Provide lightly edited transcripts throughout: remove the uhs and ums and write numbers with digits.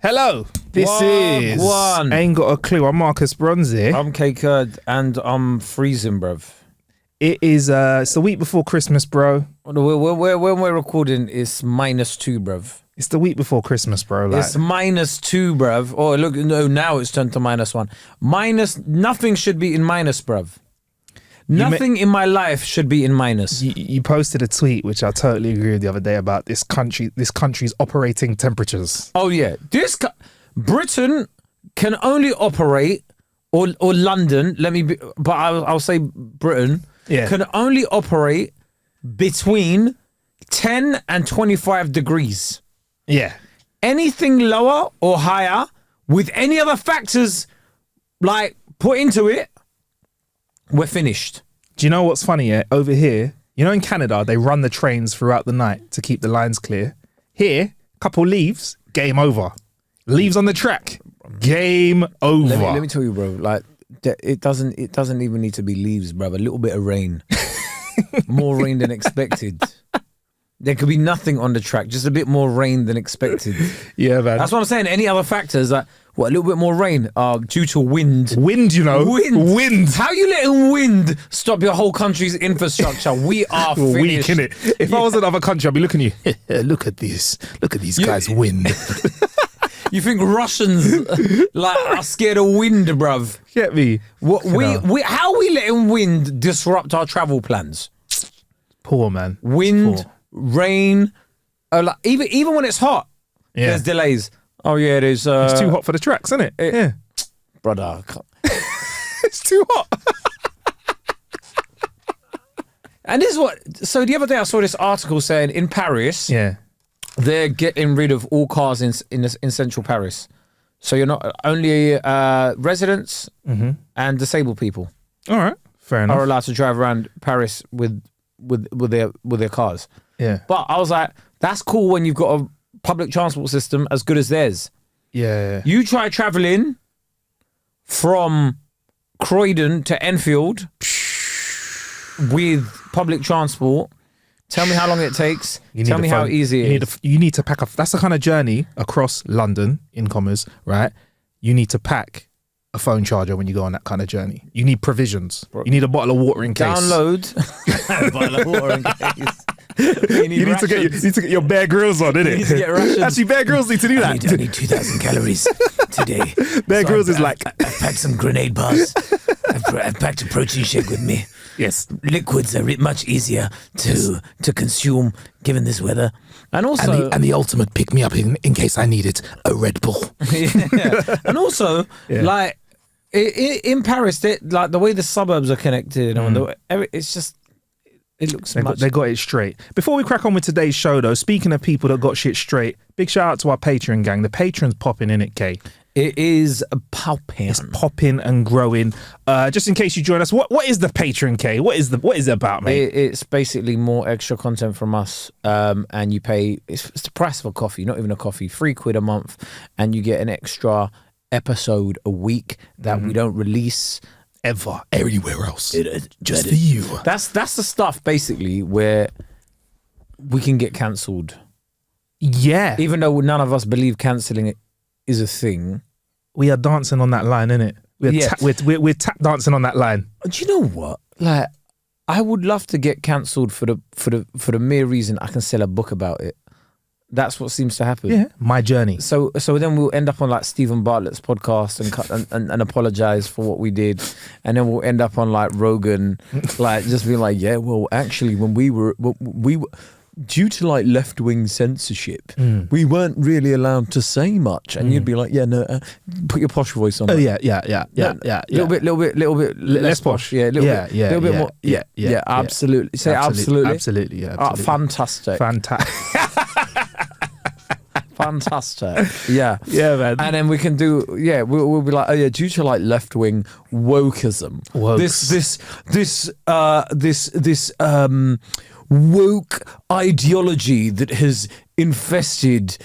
Hello, this is One. Ain't Got a Clue. I'm Marcus Bronzy. I'm Kurd and I'm freezing, bruv. It is it's the week before Christmas, bro. When we're recording, it's -2, bruv. It's the week before Christmas, bro. Like, It's -2, bruv. Oh, look, no, now it's turned to -1. Nothing should be in minus, bruv. Nothing in my life should be in minus. you posted a tweet, which I totally agree with the other day, about this country's operating temperatures. Oh yeah, Britain can only operate, or London. I'll say Britain can only operate between 10 and 25 degrees. Yeah. Anything lower or higher, with any other factors like put into it, we're finished. Do you know what's funny? Yeah, over here, you know, in Canada, they run the trains throughout the night to keep the lines clear. Here, couple leaves, game over. Leaves on the track, game over. Let me tell you, bro. Like, it doesn't even need to be leaves, bro. A little bit of rain, more rain than expected. There could be nothing on the track, just a bit more rain than expected. Yeah, man. That's what I'm saying. Any other factors, like a little bit more rain, due to wind. Wind, you know. Wind. How you letting wind stop your whole country's infrastructure? We are finished. Weak, innit? If I was another country, I'd be looking at you. Look at this. Look at these guys' wind. You think Russians are scared of wind, bruv? Get me? How are we letting wind disrupt our travel plans? Poor, man. Wind, rain, even when it's hot, there's delays. Oh yeah, there's. It's too hot for the tracks, isn't it? Yeah, brother. It's too hot. And this is what. So the other day I saw this article saying in Paris, they're getting rid of all cars in central Paris. So you're not only residents and disabled people. All right, fair enough. Are allowed to drive around Paris with their cars. Yeah, but I was like, that's cool when you've got a public transport system as good as theirs. Yeah. You try travelling from Croydon to Enfield with public transport. Tell me how long it takes. Tell me how easy it is. You need to pack a. That's the kind of journey across London, in commas, right? You need to pack a phone charger when you go on that kind of journey. You need provisions. You need a bottle of water in case. Download a bottle of water in case. You need to get your Bear Grylls on, innit? You need to get rations. Actually, Bear Grylls need to do that. I need 2,000 calories today. Bear Grylls is like... I've packed some grenade bars. I've packed a protein shake with me. Yes. Liquids are much easier to consume given this weather. And also... And the ultimate pick-me-up in case I need it, a Red Bull. Yeah. And also, like, in Paris, like the way the suburbs are connected, it's just... It looks they got it straight. Before we crack on with today's show, though, speaking of people that got shit straight, big shout out to our Patreon gang. The Patreon's popping in it, Kay. It is popping. It's popping and growing. Just in case you join us, what is the Patreon, Kay? What is it about, mate? It's basically more extra content from us, and you pay. It's the price of a coffee, not even a coffee. £3 a month, and you get an extra episode a week that we don't release ever anywhere else, just for you. That's the stuff basically where we can get cancelled. Yeah, even though none of us believe cancelling it is a thing, we are dancing on that line, innit? We're tap dancing on that line. Do you know what? Like, I would love to get cancelled for the mere reason I can sell a book about it. That's what seems to happen. Yeah, my journey. So then we'll end up on like Stephen Bartlett's podcast and apologize for what we did, and then we'll end up on like Rogan, like just being like, yeah, well, actually, when we were due to like left wing censorship, we weren't really allowed to say much, and you'd be like, yeah, no, put your posh voice on. Oh yeah. Little bit less posh. Yeah, little bit more. Yeah, absolutely. Say absolutely. Absolutely. Fantastic. Fantastic. Yeah, man. And then we can do. Yeah, we'll be like, oh yeah, due to like left wing wokeism, this woke ideology that has infested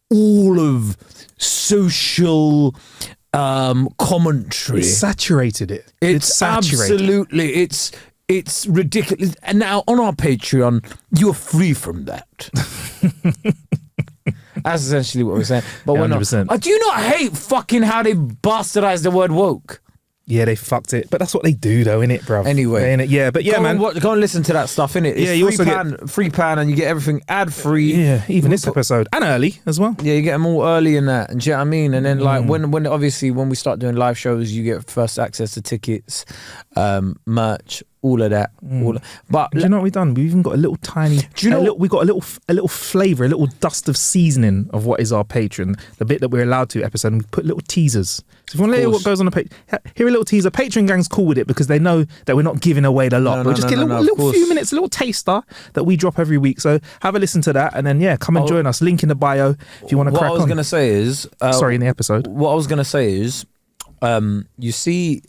all of social commentary. It's saturated it. It's saturated. Absolutely. It's ridiculous. And now on our Patreon, you're free from that. That's essentially what we're saying. But we're not. 100%. Do you not hate fucking how they bastardized the word woke? Yeah, they fucked it. But that's what they do, though, innit, bruv? Anyway. Innit? Yeah, but yeah, man. Go and listen to that stuff, innit? It's Yeah, you also free pan, and you get everything ad-free. Yeah, even this episode. And early as well. Yeah, you get them all early in that. And do you know what I mean? And then, like, when obviously, when we start doing live shows, you get first access to tickets, merch, all of that. But Do you know what we've done? We've even got a little tiny. Do you know we got a little flavour, a little dust of seasoning of what is our Patreon. The bit that we're allowed to episode, and we put little teasers. So if you want to hear what goes on the Patreon, hear a little teaser. Patreon gang's cool with it because they know that we're not giving away the lot. We'll just get a little few minutes, a little taster that we drop every week. So have a listen to that, and then come and join us. Link in the bio if you want to crack on. What I was going to say is, in the episode. What I was going to say is, you see,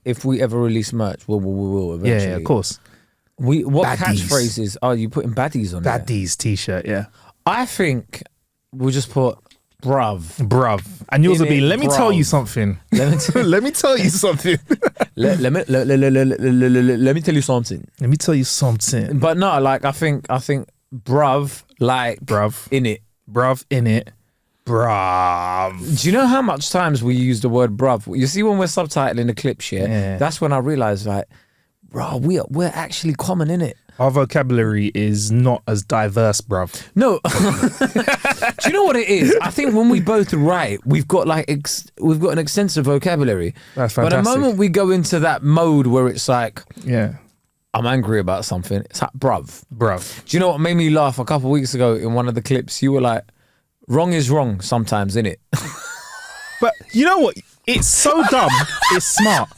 if we ever release merch, we will eventually. Yeah, of course. What Baddies. catchphrases are you putting baddies on there? Baddies t-shirt, yeah. I think we'll just put bruv. And yours In will be, it, let me tell bruv. you something. Let me Let me tell you something. let me tell you something. Let me tell you something. But no, like I think bruv, like Bruv. in it. Bruv, in it. Bruv. Do you know how much times we use the word bruv? You see when we're subtitling the clips, Yeah. that's when I realised, like, bro, we're actually common in it. Our vocabulary is not as diverse, bruv. No, do you know what it is? I think when we both write, we've got like we've got an extensive vocabulary. That's But fantastic. the moment we go into that mode where it's like, Yeah. I'm angry about something, it's like, bruv. Bruv. Do you know what made me laugh a couple of weeks ago in one of the clips? You were like, wrong is wrong sometimes, innit? But you know what? It's so dumb. It's smart.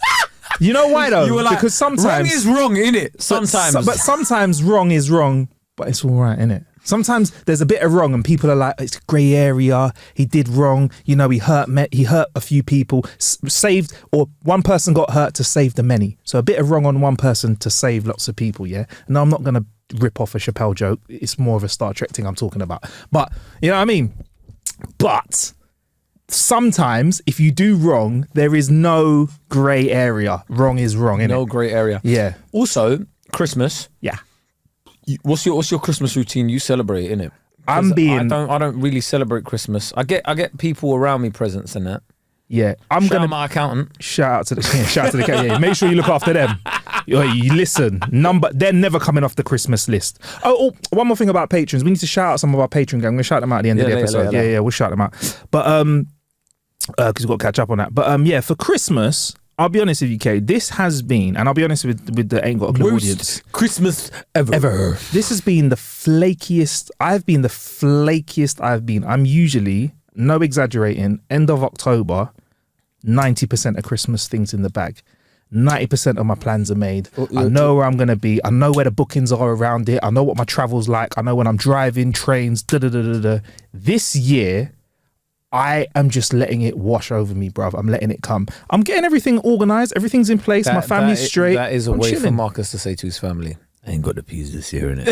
You know why though? You were like, because sometimes wrong is wrong, innit? Sometimes. but sometimes wrong is wrong, but it's all right, innit? Sometimes there's a bit of wrong and people are like, it's a grey area. He did wrong. You know, he hurt a few people, saved, or one person got hurt to save the many. So a bit of wrong on one person to save lots of people, yeah? No, I'm not going to rip off a Chappelle joke. It's more of a Star Trek thing I'm talking about. But, you know what I mean? But sometimes if you do wrong, there is no grey area. Wrong is wrong, innit? No grey area. Yeah. Also, Christmas. Yeah. What's your Christmas routine? You celebrate, innit? I don't really celebrate Christmas. I get people around me presents and that. Yeah. Shout out my accountant. Shout out to the yeah. Make sure you look after them. You listen. They're never coming off the Christmas list. Oh, one more thing about patrons. We need to shout out some of our Patreon gang. I'm gonna shout them out at the end of the episode. Yeah, we'll shout them out. But because we've got to catch up on that. But yeah, for Christmas, I'll be honest with you, Kay. This has been, and I'll be honest with the Ain't Got a Clue audience. Christmas ever. This has been the flakiest. I've been the flakiest I've been. I'm usually, no exaggerating, end of October, 90% of Christmas things in the bag. 90% of my plans are made. I know where I'm going to be. I know where the bookings are around it. I know what my travel's like. I know when I'm driving, trains, This year, I am just letting it wash over me, bruv. I'm letting it come. I'm getting everything organised. Everything's in place. My family's straight. That is a I'm way chilling. for Marcus to say to his family, I ain't got the peas this year, innit?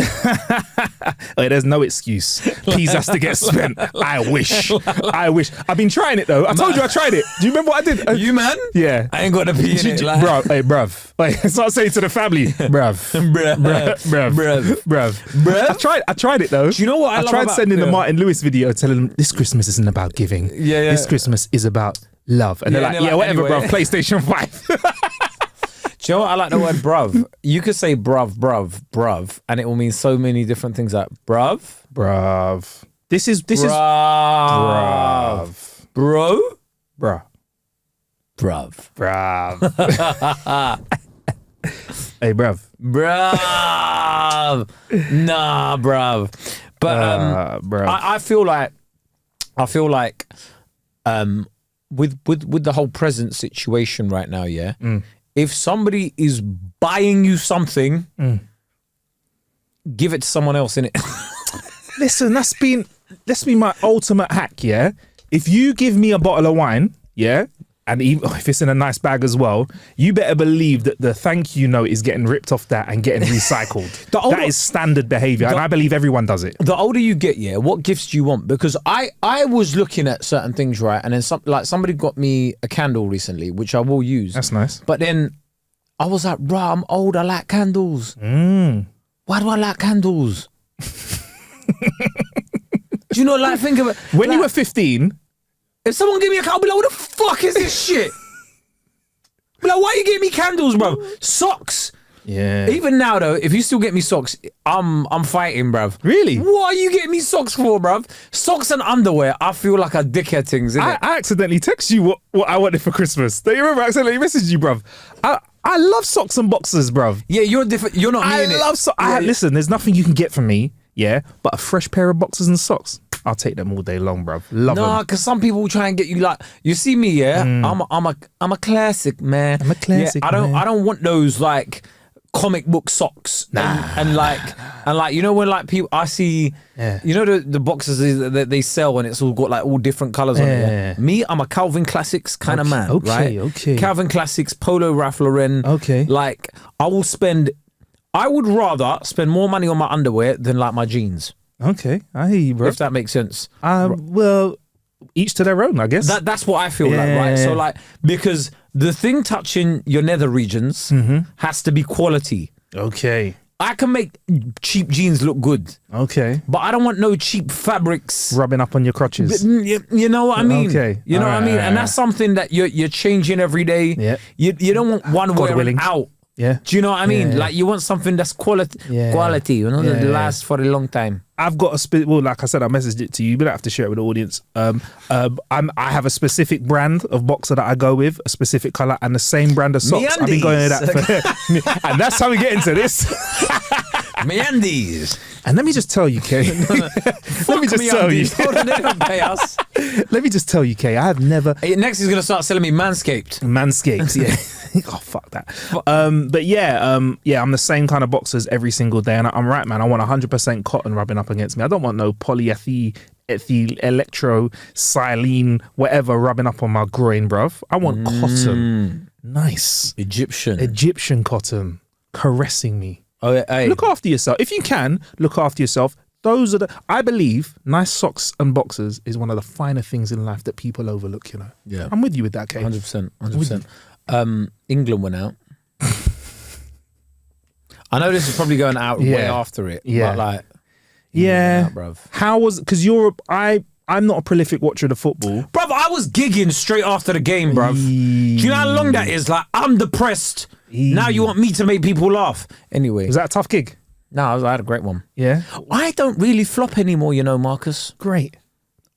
Like, there's no excuse. Peas has to get spent. I wish. I've been trying it though. I told you I tried it. Do you remember what I did? You man? Yeah. I ain't got the pea in it. Like. Bruv. Like, start saying to the family, bruv. I tried it though. Do you know what I love tried about- sending the Martin Lewis video telling them this Christmas isn't about giving. Yeah. This Christmas is about love. And they're like, whatever, anyway. bruv. PlayStation 5. Do you know what I like the word bruv? You could say bruv, and it will mean so many different things like bruv. This is Bruv. Bro? Bruh. Bruv. Hey, bruv. Bruv. Nah, bruv. But bruv. I feel like with the whole present situation right now, yeah. If somebody is buying you something, give it to someone else, innit? Listen, that's been my ultimate hack, yeah? If you give me a bottle of wine, yeah, and even if it's in a nice bag as well, you better believe that the thank you note is getting ripped off that and getting recycled. That is standard behaviour, and I believe everyone does it. The older you get, yeah, what gifts do you want? Because I was looking at certain ththings, right, and then somebody got me a candle recently, which I will use. That's nice. But then I was like, bruh, I'm old, I like candles. Why do I like candles? Do you know, like, think of it. When like, you were 15, if someone gave me a candle, I'll be like, what the fuck is this shit? Be like, why you giving me candles, bro? Socks. yeah. Even now, though, if you still get me socks, I'm fighting, bruv. Really? What are you getting me socks for, bruv? Socks and underwear, I feel like a dickhead things, innit? I accidentally texted you what I wanted for Christmas. Do you remember? I accidentally messaged you, bruv. I love socks and boxers, bruv. Yeah, you're different. You're not me, I innit? love socks. Listen, there's nothing you can get from me, yeah, but a fresh pair of boxers and socks. I'll take them all day long, bruv. Love them. Nah, because some people try and get you like, you see me, yeah. I'm a classic, man. I'm a classic, Yeah, man. I don't want those like comic book socks. And like you know when like people I see, Yeah. you know the boxes that they sell and it's all got like all different colors on it. Yeah. Yeah? Me, I'm a Calvin Classics kind of man, right? Okay. Calvin Classics, Polo Ralph Lauren. Okay. Like I would rather spend more money on my underwear than like my jeans, Okay, I hear you, bro. if that makes sense. Well, each to their own, I guess. That's what I feel like, right? So like, because the thing touching your nether regions has to be quality. Okay. I can make cheap jeans look good, Okay. but I don't want no cheap fabrics. Rubbing up on your crotches. You know what I mean? Okay. You know what I mean? And that's something that you're changing every day. Yeah. You don't want one wearing willing. out. Yeah. Do you know what I mean? Yeah. Like you want something that's quality, Yeah. you know, that Yeah. lasts for a long time. I've got well, like I said, I messaged it to you, but I have to share it with the audience. I have a specific brand of boxer that I go with, a specific color, and the same brand of socks. I've been going with that, and that's how we get into this. Meandies. And let me just tell you, Kay. Let me just tell you. Hold on, they don't pay us. Let me just tell you, Kay. I have never Hey, next he's gonna start selling me Manscaped. Manscaped, yeah. Oh, fuck that. But yeah, I'm the same kind of boxers every single day, and I'm right, man. I want 100% cotton rubbing up against me. I don't want no polyethyl, electro, silene, whatever rubbing up on my groin, bruv. I want cotton, nice Egyptian cotton, caressing me. Oh, yeah, hey. Look after yourself. If you can, look after yourself. I believe nice socks and boxers is one of the finer things in life that people overlook, you know. Yeah. I'm with you with that, Kay. 100%. England went out. I know this is probably going out way after it. Yeah. But like, Yeah. bruv. How was, because I'm not a prolific watcher of the football. Bruv, I was gigging straight after the game, bruv. Do you know how long that is? Like, I'm depressed. Now you want me to make people laugh. Anyway. Was that a tough gig? No, I had a great one. Yeah. I don't really flop anymore, you know, Marcus. Great.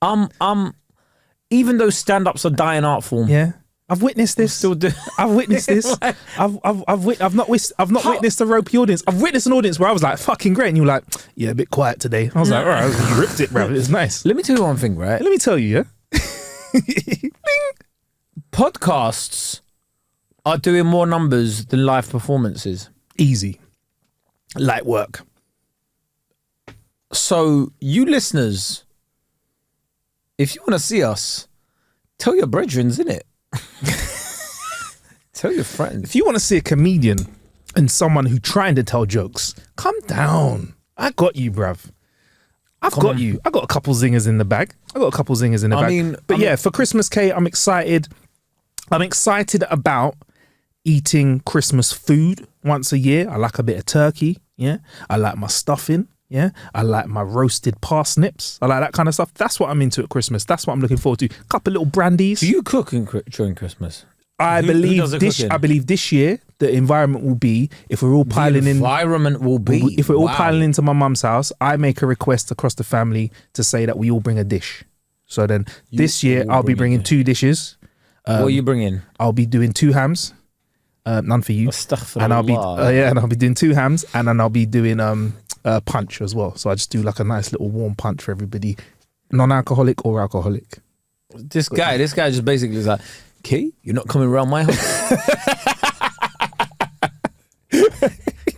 Even though stand-ups are dying art form. Yeah. I've witnessed this. Still do. I've witnessed this. I've not witnessed a ropey audience. I've witnessed an audience where I was like, fucking great. And you were like, yeah, a bit quiet today. I was like, all right, you ripped it, bro. It was nice. Let me tell you one thing, right? Let me tell you, yeah. Podcasts are doing more numbers than live performances. Easy. Light work. So you listeners, if you want to see us, tell your brethrens, innit? Tell your friends. If you want to see a comedian and someone who trying to tell jokes, come down. I got you, bruv. I've got you. I got a couple zingers in the bag. But yeah, for Christmas, Kate, I'm excited. I'm excited about eating Christmas food once a year. I like a bit of turkey. Yeah. I like my stuffing. Yeah. I like my roasted parsnips. I like that kind of stuff. That's what I'm into at Christmas. That's what I'm looking forward to. Couple little brandies. Do you cook during Christmas? I believe this year the environment will be, if we're all piling in. Environment will be. If we're all piling into my mum's house, I make a request across the family to say that we all bring a dish. So then this year I'll be bringing 2 dishes. What are you bringing? I'll be doing 2 hams. None for you. And I'll be doing 2 hams, and then I'll be doing punch as well. So I just do like a nice little warm punch for everybody, non-alcoholic or alcoholic. This guy just basically is like, Kay, you're not coming around my house.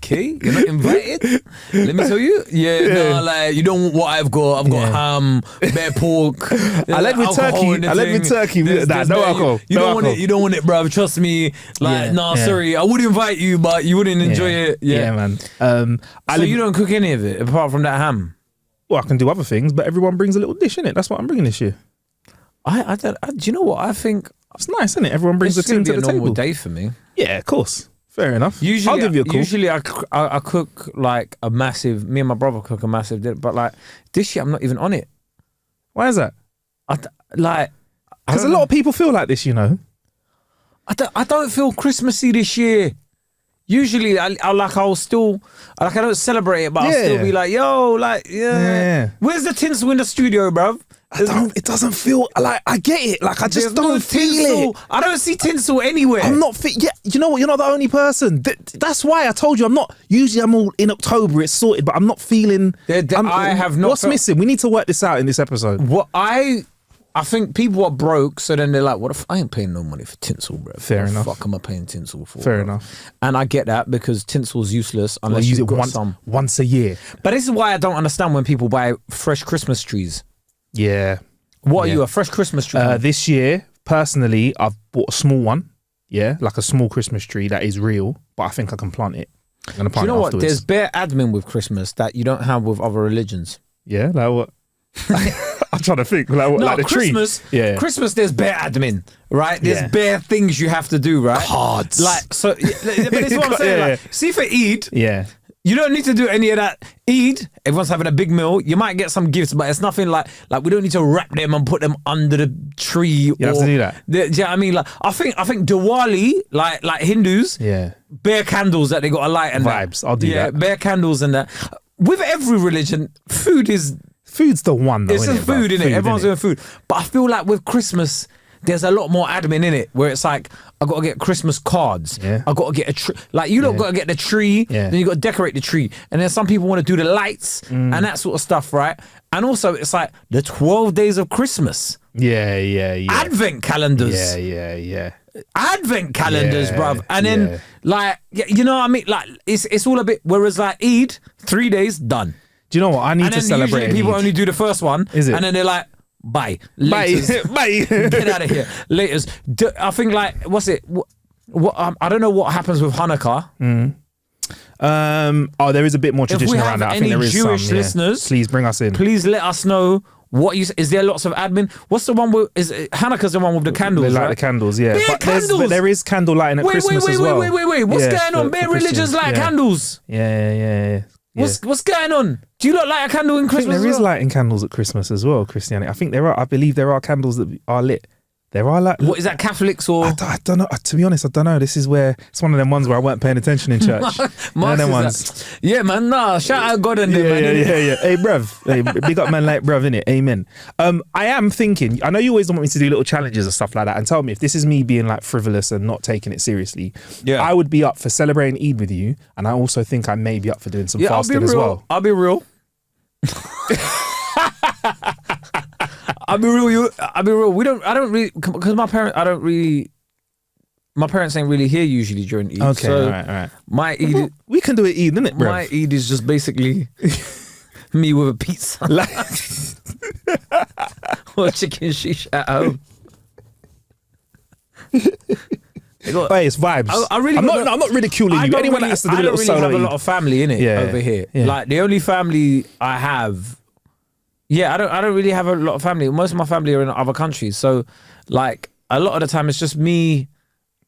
Kay, you're not invited. Let me tell you. No, like you don't want what I've got. I've got ham, bare pork. I led with turkey. No alcohol. You don't want it. You don't want it, bruv. Trust me. Like, sorry. I would invite you, but you wouldn't enjoy it. Yeah, man. So you don't cook any of it apart from that ham? Well, I can do other things, but everyone brings a little dish, innit? That's what I'm bringing this year. Do you know what? I think it's nice, isn't it? Everyone brings a team to the table. It's a normal day for me. Yeah, of course. Fair enough. Usually, I'll give you a call. Usually, I cook like a massive. Me and my brother cook a massive dinner, but like this year, I'm not even on it. Why is that? Because a lot of people feel like this, you know. I don't feel Christmassy this year. Usually, I don't celebrate it, but I'll still be like, yo, where's the tinsel in the studio, bruv? It doesn't feel like I get it. Like I just don't feel it. I don't see tinsel anywhere. I'm not fit. Yeah, you know what? You're not the only person. That's why I told you I'm not. Usually I'm all in October. It's sorted, but I'm not feeling. I have not. What's missing? We need to work this out in this episode. I think people are broke, so then they're like, "What if I ain't paying no money for tinsel, bro? Fair enough. What the fuck am I paying tinsel for? Fair enough. And I get that because tinsel's useless unless you use it once a year. But this is why I don't understand when people buy fresh Christmas trees. Yeah. What are you, a fresh Christmas tree? This year, personally, I've bought a small one. Yeah, like a small Christmas tree that is real, but I think I can plant it. I'm gonna plant it afterwards. What? There's bare admin with Christmas that you don't have with other religions. Yeah, like what? I'm trying to think. Like what? No, like the Christmas. Tree? Yeah. Christmas. There's bare admin, right? There's bare things you have to do, right? Cards. Like so. But this is what I'm saying. Like, see for Eid. Yeah. You don't need to do any of that. Eid, everyone's having a big meal. You might get some gifts, but it's nothing like we don't need to wrap them and put them under the tree. You have to do that. Do you know what I mean? Like I think Diwali, like Hindus, bare candles that they got to light and vibes. I'll do that. Yeah, bare candles and that. With every religion, food's the one though. It's just food, innit? Everyone's doing food. But I feel like with Christmas, there's a lot more admin in it where it's like, I got to get Christmas cards. Yeah. I got to get a tree. Like, you don't got to get the tree. Yeah. Then you got to decorate the tree. And then some people want to do the lights and that sort of stuff, right? And also, it's like the 12 days of Christmas. Yeah. Advent calendars. Yeah. Advent calendars, bruv. And then, like, you know what I mean? Like, it's all a bit, whereas like Eid, 3 days, done. Do you know what? I need to celebrate. Usually people only do the first one. Is it? And then they're like, bye. Bye. Get out of here. Laters. I think like, what's it? What I don't know what happens with Hanukkah. There is a bit more tradition around that. I think there is Jewish some. Listeners, please bring us in. Please let us know is there lots of admin? What's the one with Hanukkah's the one with the candles? They light right? the candles, yeah. But there is candle lighting at Christmas as well. Wait. What's going on? Bare religions light candles. Yeah. What's going on? Do you not light a candle in Christmas? I think there is lighting candles at Christmas as well, Christianity. I think there are. I believe there are candles that are lit. There are like. What is that, Catholics or? I don't know. To be honest, I don't know. This is where it's one of them ones where I weren't paying attention in church. One of them ones. Yeah, man. Nah, shout out God and them, man. Yeah. Hey, bruv. Hey, big up man like bruv, innit? Amen. I am thinking. I know you always want me to do little challenges and stuff like that, and tell me if this is me being like frivolous and not taking it seriously. Yeah, I would be up for celebrating Eid with you, and I also think I may be up for doing some fasting as well. I'll be real. I'll be real. I don't really, because my parents ain't really here usually during Eid. Okay, so all right. My Eid, we can do it Eid, innit, bro? My Eid is just basically me with a pizza or chicken shish at home. Hey, it's vibes. I'm not ridiculing you. Anyone that has to do a little solo. I don't really have a lot of family in it over here. Yeah. Like the only family I have. Yeah, I don't really have a lot of family. Most of my family are in other countries, so like a lot of the time it's just me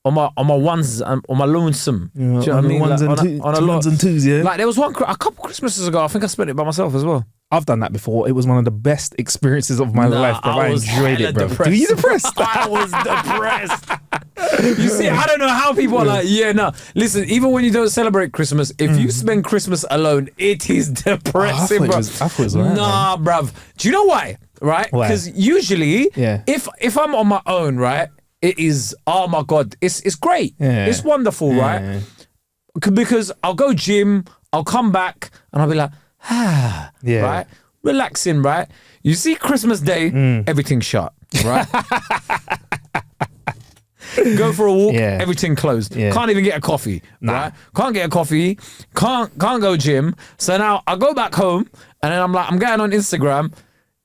on my ones on my lonesome. Do you know what I mean? Ones and twos, yeah. Like there was a couple Christmases ago. I think I spent it by myself as well. I've done that before. It was one of the best experiences of my life, bro. I enjoyed it, bro. Were you depressed? I was depressed. You see, I don't know how people are like, listen, even when you don't celebrate Christmas, if you spend Christmas alone, it is depressing, bro. I thought it was right, nah, bruv. Do you know why? Right? Because usually, if I'm on my own, right, it is, oh my God, it's great. Yeah. It's wonderful, right? Because I'll go gym, I'll come back, and I'll be like, right? Relaxing, right? You see Christmas Day, everything's shut, right? Go for a walk, everything closed. Can't even get a coffee, right? Can't get a coffee, can't go gym. So now I go back home and then I'm like, I'm getting on Instagram.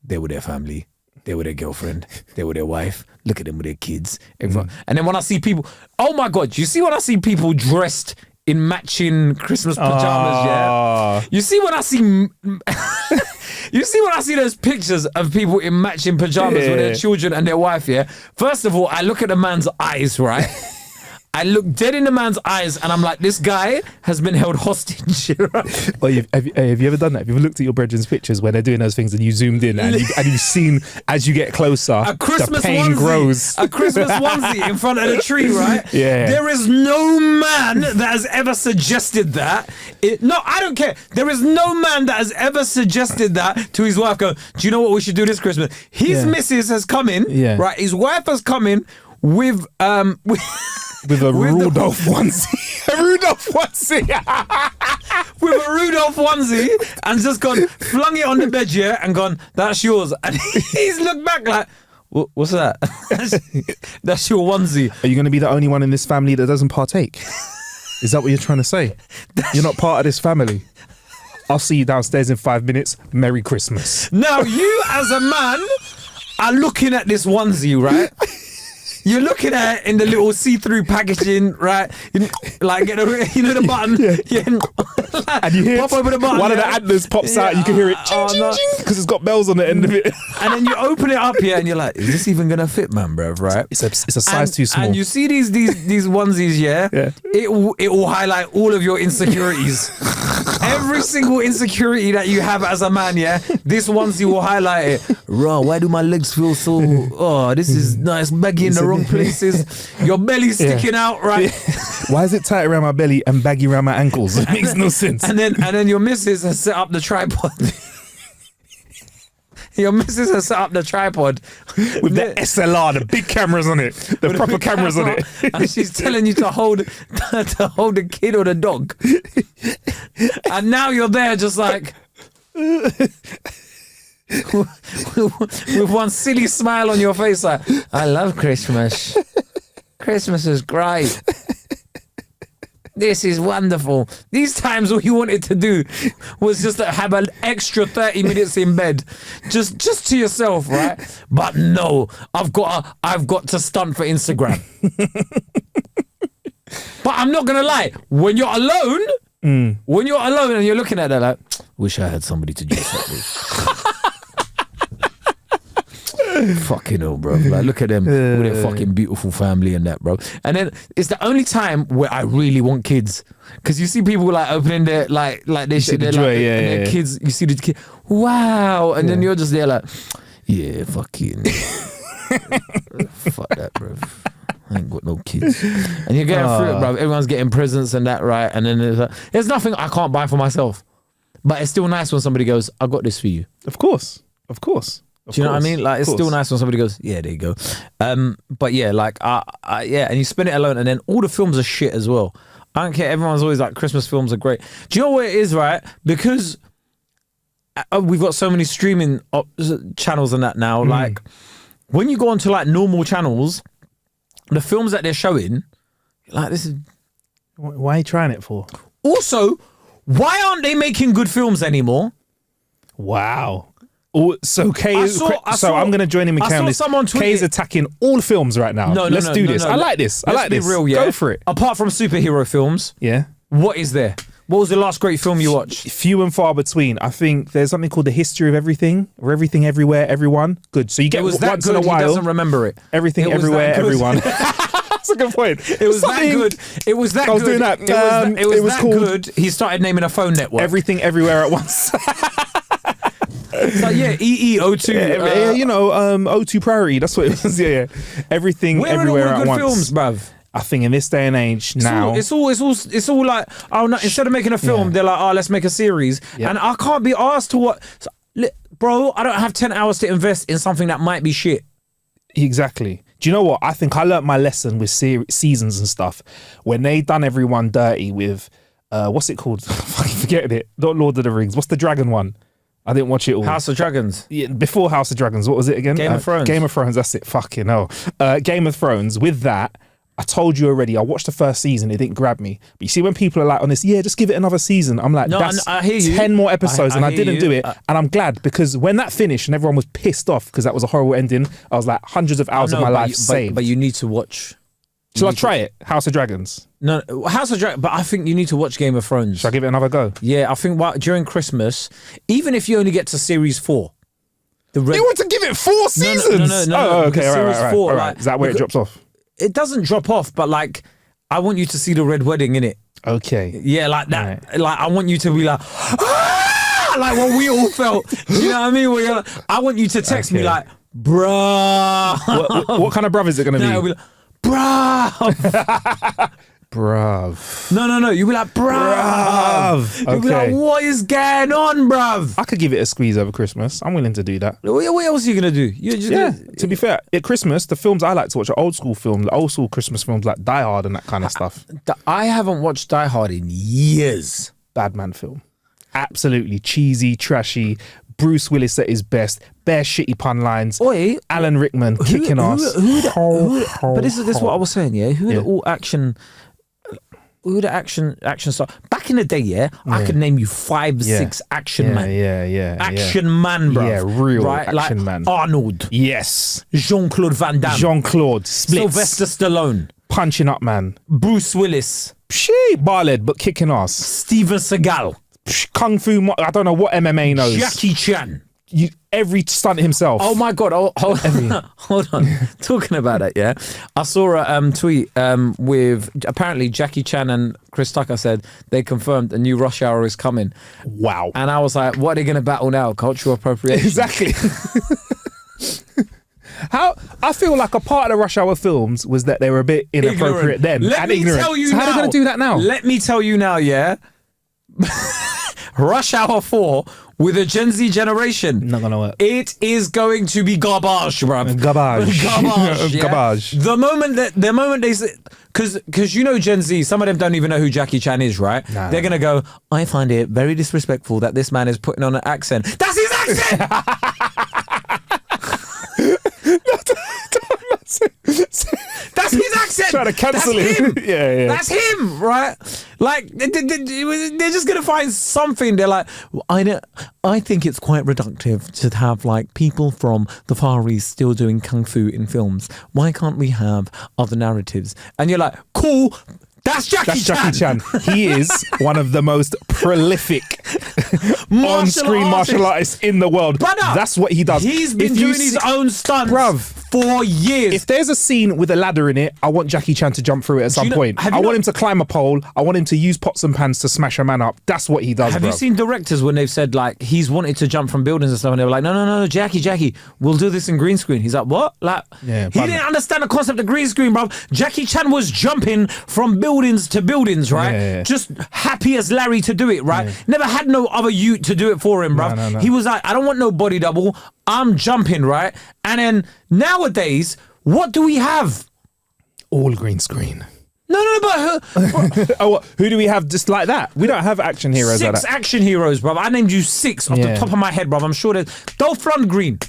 They were their family, they were their girlfriend, they were their wife. Look at them with their kids. Everyone. And then when I see people, oh my God, you see when I see people dressed in matching Christmas pajamas, You see when I see those pictures of people in matching pajamas with their children and their wife, First of all, I look at the man's eyes, right? I look dead in the man's eyes and I'm like, this guy has been held hostage. Well, have you ever done that? Have you ever looked at your brethren's pictures where they're doing those things and you zoomed in and you've seen as you get closer, a Christmas the pain onesie, grows. A Christmas onesie in front of the tree, right? Yeah. There is no man that has ever suggested that. No, I don't care. There is no man that has ever suggested that to his wife. Go, do you know what we should do this Christmas? His missus has come in, right? His wife has come in with with a Rudolph onesie. A Rudolph onesie. With a Rudolph onesie and just gone, flung it on the bed, yeah, and gone, that's yours. And he's looked back like, what's that? That's your onesie. Are you going to be the only one in this family that doesn't partake? Is that what you're trying to say? You're not part of this family. I'll see you downstairs in 5 minutes. Merry Christmas. Now, you as a man are looking at this onesie, right? You're looking at it in the little see-through packaging, right? Like, the button. Yeah. And you hear pop over the button, one of the antlers pops out. You can hear it because it's got bells on the end of it. And then you open it up here, and you're like, "Is this even gonna fit, man, bruv?" Right? It's a size too small. And you see these onesies, yeah. It will highlight all of your insecurities. Every single insecurity that you have as a man, yeah. This onesie will highlight it. Raw, why do my legs feel so? Oh, this is nice, baggy in the wrong places. Your belly's sticking out, right? Why is it tight around my belly and baggy around my ankles? It makes no sense. And then your missus has set up the tripod. Your missus has set up the tripod with the SLR, the big cameras on it, the proper cameras on it, and she's telling you to hold the kid or the dog. And now you're there, just like with one silly smile on your face, like, I love Christmas. Christmas is great. This is wonderful. These times all you wanted to do was just to have an extra 30 minutes in bed, just to yourself, right? But no, I've got to stunt for Instagram. But I'm not gonna lie, when you're alone and you're looking at that, like, wish I had somebody to dress up with. Fucking hell, bro. Like, look at them with their fucking beautiful family and that, bro. And then it's the only time where I really want kids, because you see people like opening their like they shit, they're like, their kids. You see the kid, wow, and then you're just there like, yeah, fucking, fuck that, bro. I ain't got no kids. And you're getting through it, bro. Everyone's getting presents and that, right? And then there's nothing I can't buy for myself, but it's still nice when somebody goes, I got this for you. Of course. Do you know what I mean? Like, it's still nice when somebody goes, yeah, there you go. But yeah, like, and you spend it alone, and then all the films are shit as well. I don't care. Everyone's always like, Christmas films are great. Do you know what it is, right? Because we've got so many streaming channels and that now. Like, when you go onto like normal channels, the films that they're showing, like, this is. Why are you trying it for? Also, why aren't they making good films anymore? Wow. So I'm going to join him in Kay on this. Kay's attacking all films right now. Let's do this. I like this. Let's be real, yeah. Go for it. Apart from superhero films, what is there? What was the last great film you watched? Few and far between. I think there's something called The History of Everything, or Everything Everywhere Everyone. Good. So you get once in a while. He doesn't remember it. Everything Everywhere Everyone. That's a good point. It was that good. It was that good. I was doing that. It was that good. He started naming a phone network. Everything Everywhere at once. It's like, EE02. O2 Priority. That's what it was. Yeah. Everything Everywhere at once. Where are all the good films, bruv? I think in this day and age now, it's all like, oh no, instead of making a film, they're like, oh, let's make a series, and I can't be asked to what, bro. I don't have 10 hours to invest in something that might be shit. Exactly. Do you know what? I think I learnt my lesson with seasons and stuff when they done everyone dirty with what's it called? Fucking forgetting it. Not Lord of the Rings. What's the dragon one? I didn't watch it all. House of Dragons. Yeah, before House of Dragons. What was it again? Game of Thrones. Game of Thrones. That's it. Fucking hell. Game of Thrones. With that, I told you already, I watched the first season, it didn't grab me. But you see when people are like on this, just give it another season. I'm like, that's I hear you. 10 more episodes and I didn't do it. And I'm glad, because when that finished and everyone was pissed off because that was a horrible ending, I was like, hundreds of hours of my life saved. But you need to watch. Shall I try it? House of Dragons? No, House of Dragons, but I think you need to watch Game of Thrones. Shall I give it another go? Yeah, I think during Christmas, even if you only get to series 4. You want to give it 4 seasons? No. Oh, okay, all right. 4, All right. Is that where it drops off? It doesn't drop off, but like, I want you to see the red wedding in it. Okay. Yeah, like that. Right. Like I want you to be like, like what we all felt. You know what I mean? Where you're like, I want you to text me like, bruh. What kind of bruv is it going to No, be? be like, bruv. Bruv. No. You be like, bruv. You be like, Okay. what is going on, bruv? I could give it a squeeze over Christmas. I'm willing to do that. What else are you gonna do? You're just Yeah, gonna, to be fair, at Christmas, the films I like to watch are old school films, old school Christmas films like Die Hard and that kind of stuff. I haven't watched Die Hard in years. Bad man film. Absolutely cheesy, trashy. Bruce Willis at his best. Bare shitty pun lines. Oi, Alan Rickman kicking ass. but this is what I was saying. Yeah, who are the all action? Who are the action star? Back in the day, yeah, I could name you 5, 6 action man. Yeah. Action man, bro. Yeah, real right? action like man. Arnold, Yes. Jean-Claude Van Damme, Jean-Claude. Splits. Sylvester Stallone, Punching up, man. Bruce Willis, Pshee, Barled, but kicking ass. Steven Seagal, Kung Fu, I don't know what MMA knows. Jackie Chan. Every stunt himself. Oh my God! Hold on. Talking about it, yeah. I saw a tweet with apparently Jackie Chan and Chris Tucker said they confirmed a new Rush Hour is coming. Wow. And I was like, what are they going to battle now? Cultural appropriation. Exactly. How I feel like a part of the Rush Hour films was that they were a bit inappropriate then and ignorant. Tell you so how now, are they going to do that now? Let me tell you now, yeah. Rush Hour 4 with a Gen Z generation. Not gonna work. It is going to be garbage, bruv. Garbage. Garbage. Yeah? Garbage. The moment they say, because you know Gen Z, some of them don't even know who Jackie Chan is, right? Nah. They're gonna go, I find it very disrespectful that this man is putting on an accent. That's his accent. That's his accent. Trying to cancel That's him. Yeah. That's him, right? Like they're just gonna find something. They're like, I think it's quite reductive to have like people from the Far East still doing kung fu in films. Why can't we have other narratives? And you're like, cool. That's Jackie Chan. He is one of the most prolific on-screen martial artists in the world. Brother, that's what he does. He's been doing his own stunts, for years. If there's a scene with a ladder in it, I want Jackie Chan to jump through it at some point. I want him to climb a pole. I want him to use pots and pans to smash a man up. That's what he does. Have you seen directors when they've said like he's wanted to jump from buildings and stuff, and they were like, no, Jackie, we'll do this in green screen. He's like, what? Like, he didn't understand the concept of green screen, bro. Jackie Chan was jumping from buildings to buildings, right? Yeah. Just happy as Larry to do it, right? Never had no other youth to do it for him, bro. No. He was like, I don't want no body double. I'm jumping, right? And then nowadays, what do we have? All green screen. No, but who do we have just like that? We don't have action heroes like that. 6 action heroes, bro. I named you 6 off the top of my head, bro. I'm sure there's Dolph Lundgren.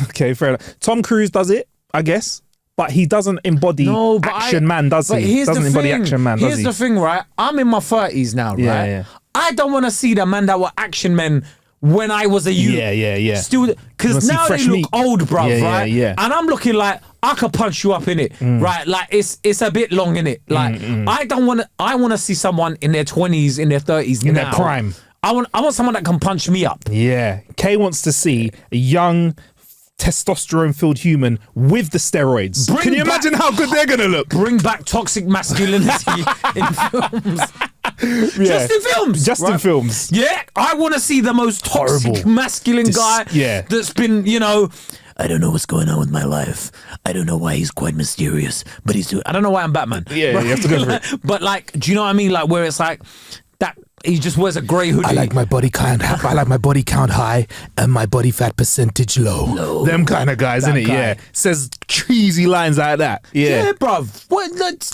Okay, fair enough. Tom Cruise does it, I guess. But he doesn't embody action man, does he? Doesn't embody action man, does he? Here's the thing, right? I'm in my 30s now, right? Yeah. I don't want to see the man that were action men when I was a youth. Yeah. Still, because now they look old, bruv, right? Yeah. And I'm looking like I could punch you up in it, right? Like it's a bit long in it. Like I don't want to. I want to see someone in their 20s, in their 30s, in their prime. I want someone that can punch me up. Yeah. Kay wants to see a young, testosterone-filled human with the steroids. Can you imagine how good they're gonna look? Bring back toxic masculinity in films. Just in films. Just in films. Yeah, I want to see the most toxic masculine guy that's been, I don't know what's going on with my life. I don't know why he's quite mysterious, but he's doing. I don't know why I'm Batman. Yeah, right? you have to go for it. But like, do you know what I mean? Like where it's like that. He just wears a grey hoodie. I like my body count high and my body fat percentage low. Them kind of guys, isn't it? Yeah. Says cheesy lines like that. Yeah, bruv. What?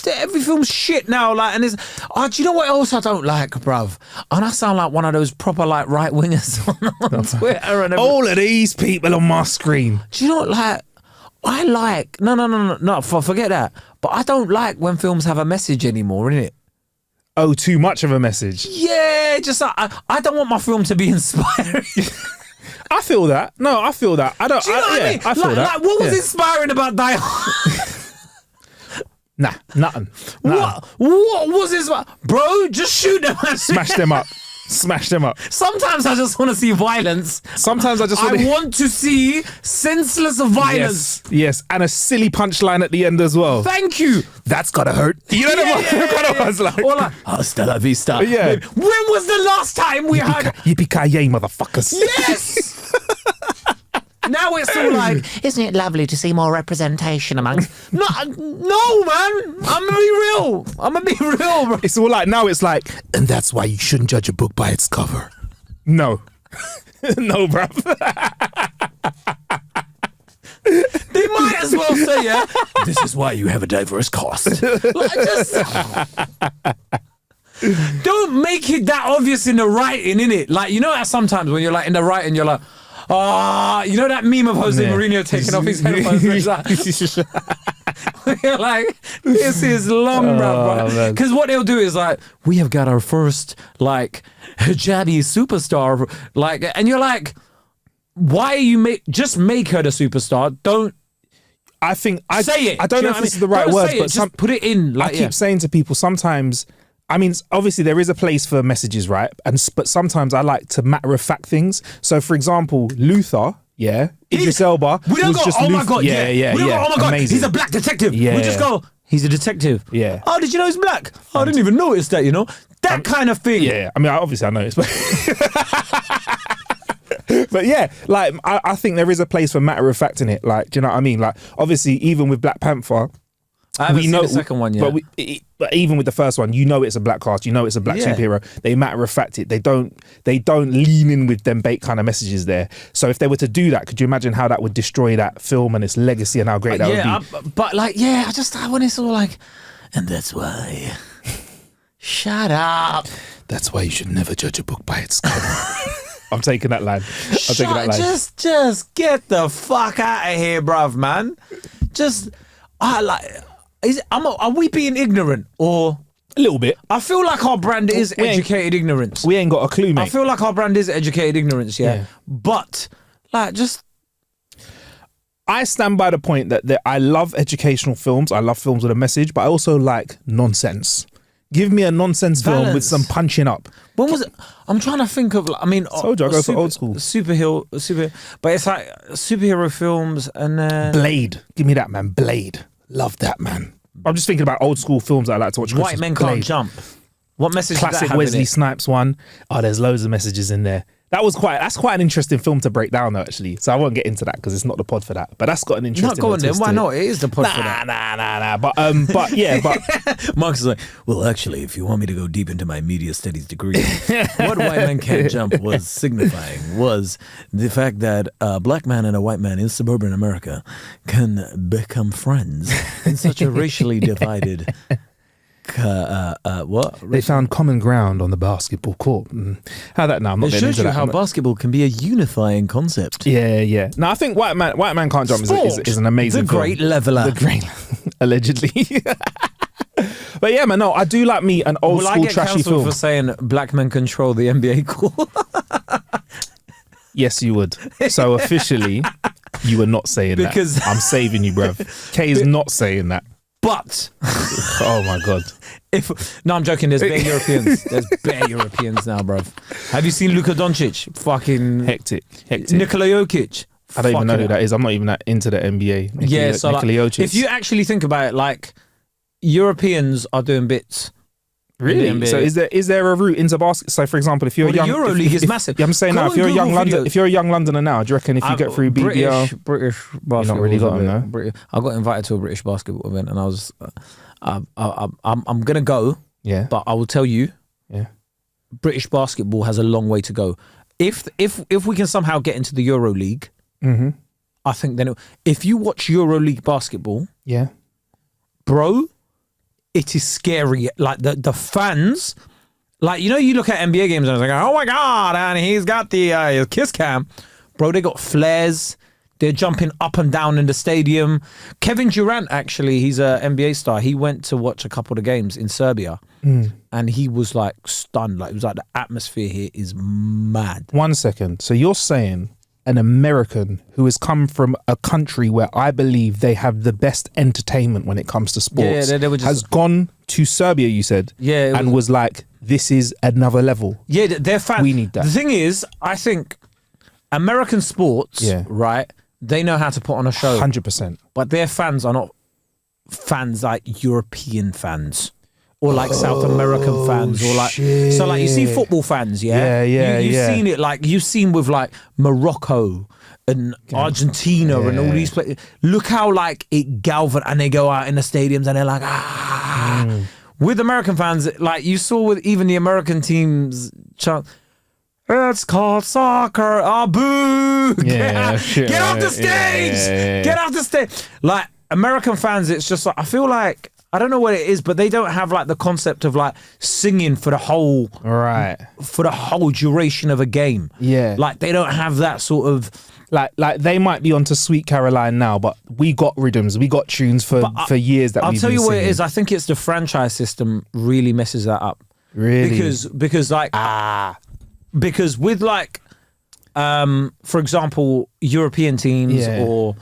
Every film's shit now. Like, and it's. Oh, do you know what else I don't like, bruv? And I sound like one of those proper like right wingers on Twitter and all of these people on my screen. Do you know what? Like, I like no. Forget that. But I don't like when films have a message anymore, innit? Oh, too much of a message. Yeah, just I don't want my film to be inspiring. I feel that. No, I feel that. I don't. Do you know what I mean? I feel that. Like, what was inspiring about Die Hard? Nah, nothing. What was inspiring? Bro, just shoot them. Smash them up. Smash them up. Sometimes I just want to see violence. Sometimes I just I want to see senseless violence. Yes, and a silly punchline at the end as well. Thank you. That's gotta hurt. You know what kind of ones like? Or like, hasta la vista. Yeah. When was the last time we had... Yippee-ki-yay, motherfuckers. Yes! Now it's all like, isn't it lovely to see more representation amongst... No, man. I'm gonna be real, bro. It's all like, now it's like, and that's why you shouldn't judge a book by its cover. No. No, bruv. They might as well say, yeah, this is why you have a diverse cast. Like, don't make it that obvious in the writing, innit? Like, you know how sometimes when you're like in the writing, you're like, you know that meme of Jose Mourinho taking off his headphones? You're like, this is long, bro. Because what they'll do is like, we have got our first like hijabi superstar, like, and you're like, why are you just make her the superstar? Don't. I think say it. I don't know if this is the right word, but just put it in. Like, I keep saying to people sometimes. I mean, obviously there is a place for messages, right? But sometimes I like to matter of fact things. So, for example, Luther, Idris Elba. We don't was go, just oh my Luther. God, We don't go, oh my God, amazing. he's a black detective. Yeah. We just go, he's a detective. Yeah. Oh, did you know he's black? Oh, I didn't even notice that, you know? That kind of thing. Yeah. I mean, obviously I know this, but. But yeah, like I think there is a place for matter of fact in it. Like, do you know what I mean? Like, obviously, even with Black Panther, I haven't seen the second one yet. But even with the first one, you know it's a black cast, you know it's a black superhero. They matter of fact it. They don't lean in with them bait kind of messages there. So if they were to do that, could you imagine how that would destroy that film and its legacy and how great that would be? But like, yeah, I want it all like, and that's why. Shut up. That's why you should never judge a book by its cover. I'm taking that line. Just get the fuck out of here, bruv, man. Are we being ignorant or a little bit? I feel like our brand is educated ignorance. We ain't got a clue, mate. I feel like our brand is educated ignorance, yeah. But like, I stand by the point that I love educational films. I love films with a message, but I also like nonsense. Give me a nonsense film with some punching up. When was it? I'm trying to think of. I mean, told you I go for old school superhero. But it's like superhero films and then Blade. Give me that, man. Blade. Love that, man. I'm just thinking about old school films that I like to watch. White Men Can't Jump. What message? Classic Wesley Snipes one. Oh, there's loads of messages in there. That's quite an interesting film to break down, though, actually. So I won't get into that because it's not the pod for that. But that's got an interesting. Not going there. Why not? It is the pod for that. Nah. But yeah, but Marcus is like, well, actually, if you want me to go deep into my media studies degree, what White Men Can't Jump was signifying was the fact that a black man and a white man in suburban America can become friends in such a racially divided. What? They found common ground on the basketball court. How that now? I'm not it shows you how basketball can be a unifying concept. Yeah. No, I think White Man Can't Jump is an amazing film. The great leveler. Allegedly. But yeah, man, no, I do like me an old school trashy film. For saying black men control the NBA court? Yes, you would. So officially, you were not saying that. I'm saving you, bruv. Kay is not saying that. But oh my God. No, I'm joking. There's bare Europeans. There's bare Europeans now, bruv. Have you seen Luka Doncic? Fucking hectic. Nikola Jokic. I don't even know who that is. I'm not even that into the NBA. So like, if you actually think about it, like Europeans are doing bits. Really? So is there a route into basket? So for example, if you're young, EuroLeague is massive. Yeah, I'm saying now, if you're a young Londoner now, do you reckon if you get through BBL, British basketball, you're not really got them, no? I got invited to a British basketball event, and I was, I'm gonna go. Yeah. But I will tell you, yeah, British basketball has a long way to go. If we can somehow get into the EuroLeague, I think then if you watch EuroLeague basketball, yeah, bro. It is scary. Like the fans, like, you know, you look at NBA games and it's like, oh my God, and he's got the kiss cam. Bro, they got flares. They're jumping up and down in the stadium. Kevin Durant, actually, he's an NBA star. He went to watch a couple of the games in Serbia and he was like stunned. Like, it was like, the atmosphere here is mad. 1 second. So you're saying an American who has come from a country where I believe they have the best entertainment when it comes to sports, they were just, has gone to Serbia, you said, and was like, this is another level. Yeah, they're fans. We need that. The thing is, I think American sports, right, they know how to put on a show. 100%. But their fans are not fans like European fans. Or like South American fans, or like so like you see football fans, you've seen it, like you've seen with like Morocco and Argentina and all these places. Look how like it and they go out in the stadiums and they're like With American fans, like you saw with even the American teams chant, it's called soccer. Oh, boo! Get off the stage! Get off the stage! Like American fans, it's just like I feel like. I don't know what it is, but they don't have like the concept of like singing for the whole duration of a game. Yeah, like they don't have that sort of like they might be onto Sweet Caroline now, but we got rhythms, we got tunes for years that I'll we've tell been you what singing. it is. I think it's the franchise system really messes that up. Really, because like because with like for example European teams or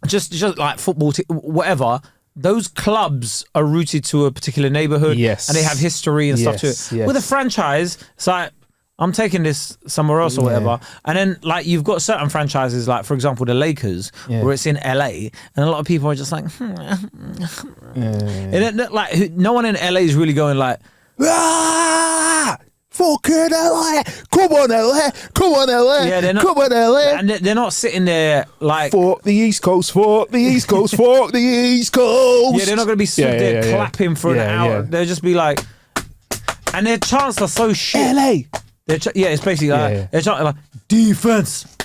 just like football, whatever. Those clubs are rooted to a particular neighborhood, and they have history and stuff to it. With a franchise, it's like I'm taking this somewhere else or whatever. And then like you've got certain franchises, like for example the Lakers, where it's in LA, and a lot of people are just like, and then, like no one in LA is really going like, fucking LA, come on LA, come on LA, come on LA. And they're not sitting there like, fuck the East Coast, fuck the East Coast, fuck the East Coast. Yeah, they're not going to be stood there clapping for an hour. They'll just be like, and their chants are so shit. LA. It's basically like, they're chanting like, defense.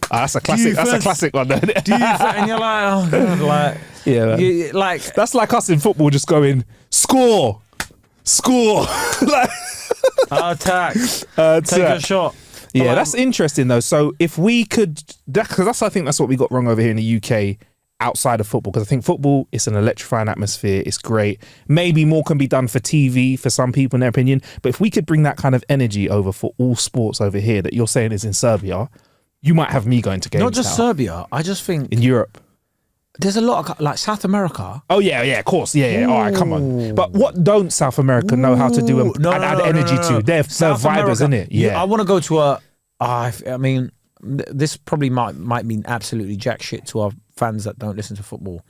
That's a classic. Defense. That's a classic one. Defense. And you're like, oh God, like, like that's like us in football just going, score. Like, attack. Take a shot. Yeah, that's interesting though. So if we could, because I think that's what we got wrong over here in the UK outside of football. Because I think football, it's an electrifying atmosphere. It's great. Maybe more can be done for TV for some people in their opinion. But if we could bring that kind of energy over for all sports over here that you're saying is in Serbia, you might have me going to games. Not just now. Serbia. I just think in Europe. There's a lot of like South America. Oh yeah, of course, yeah. All right, come on. But what don't South America know how to do and add energy to? They're vibers, isn't it? Yeah. I want to go to a. I mean, this probably might mean absolutely jack shit to our fans that don't listen to football.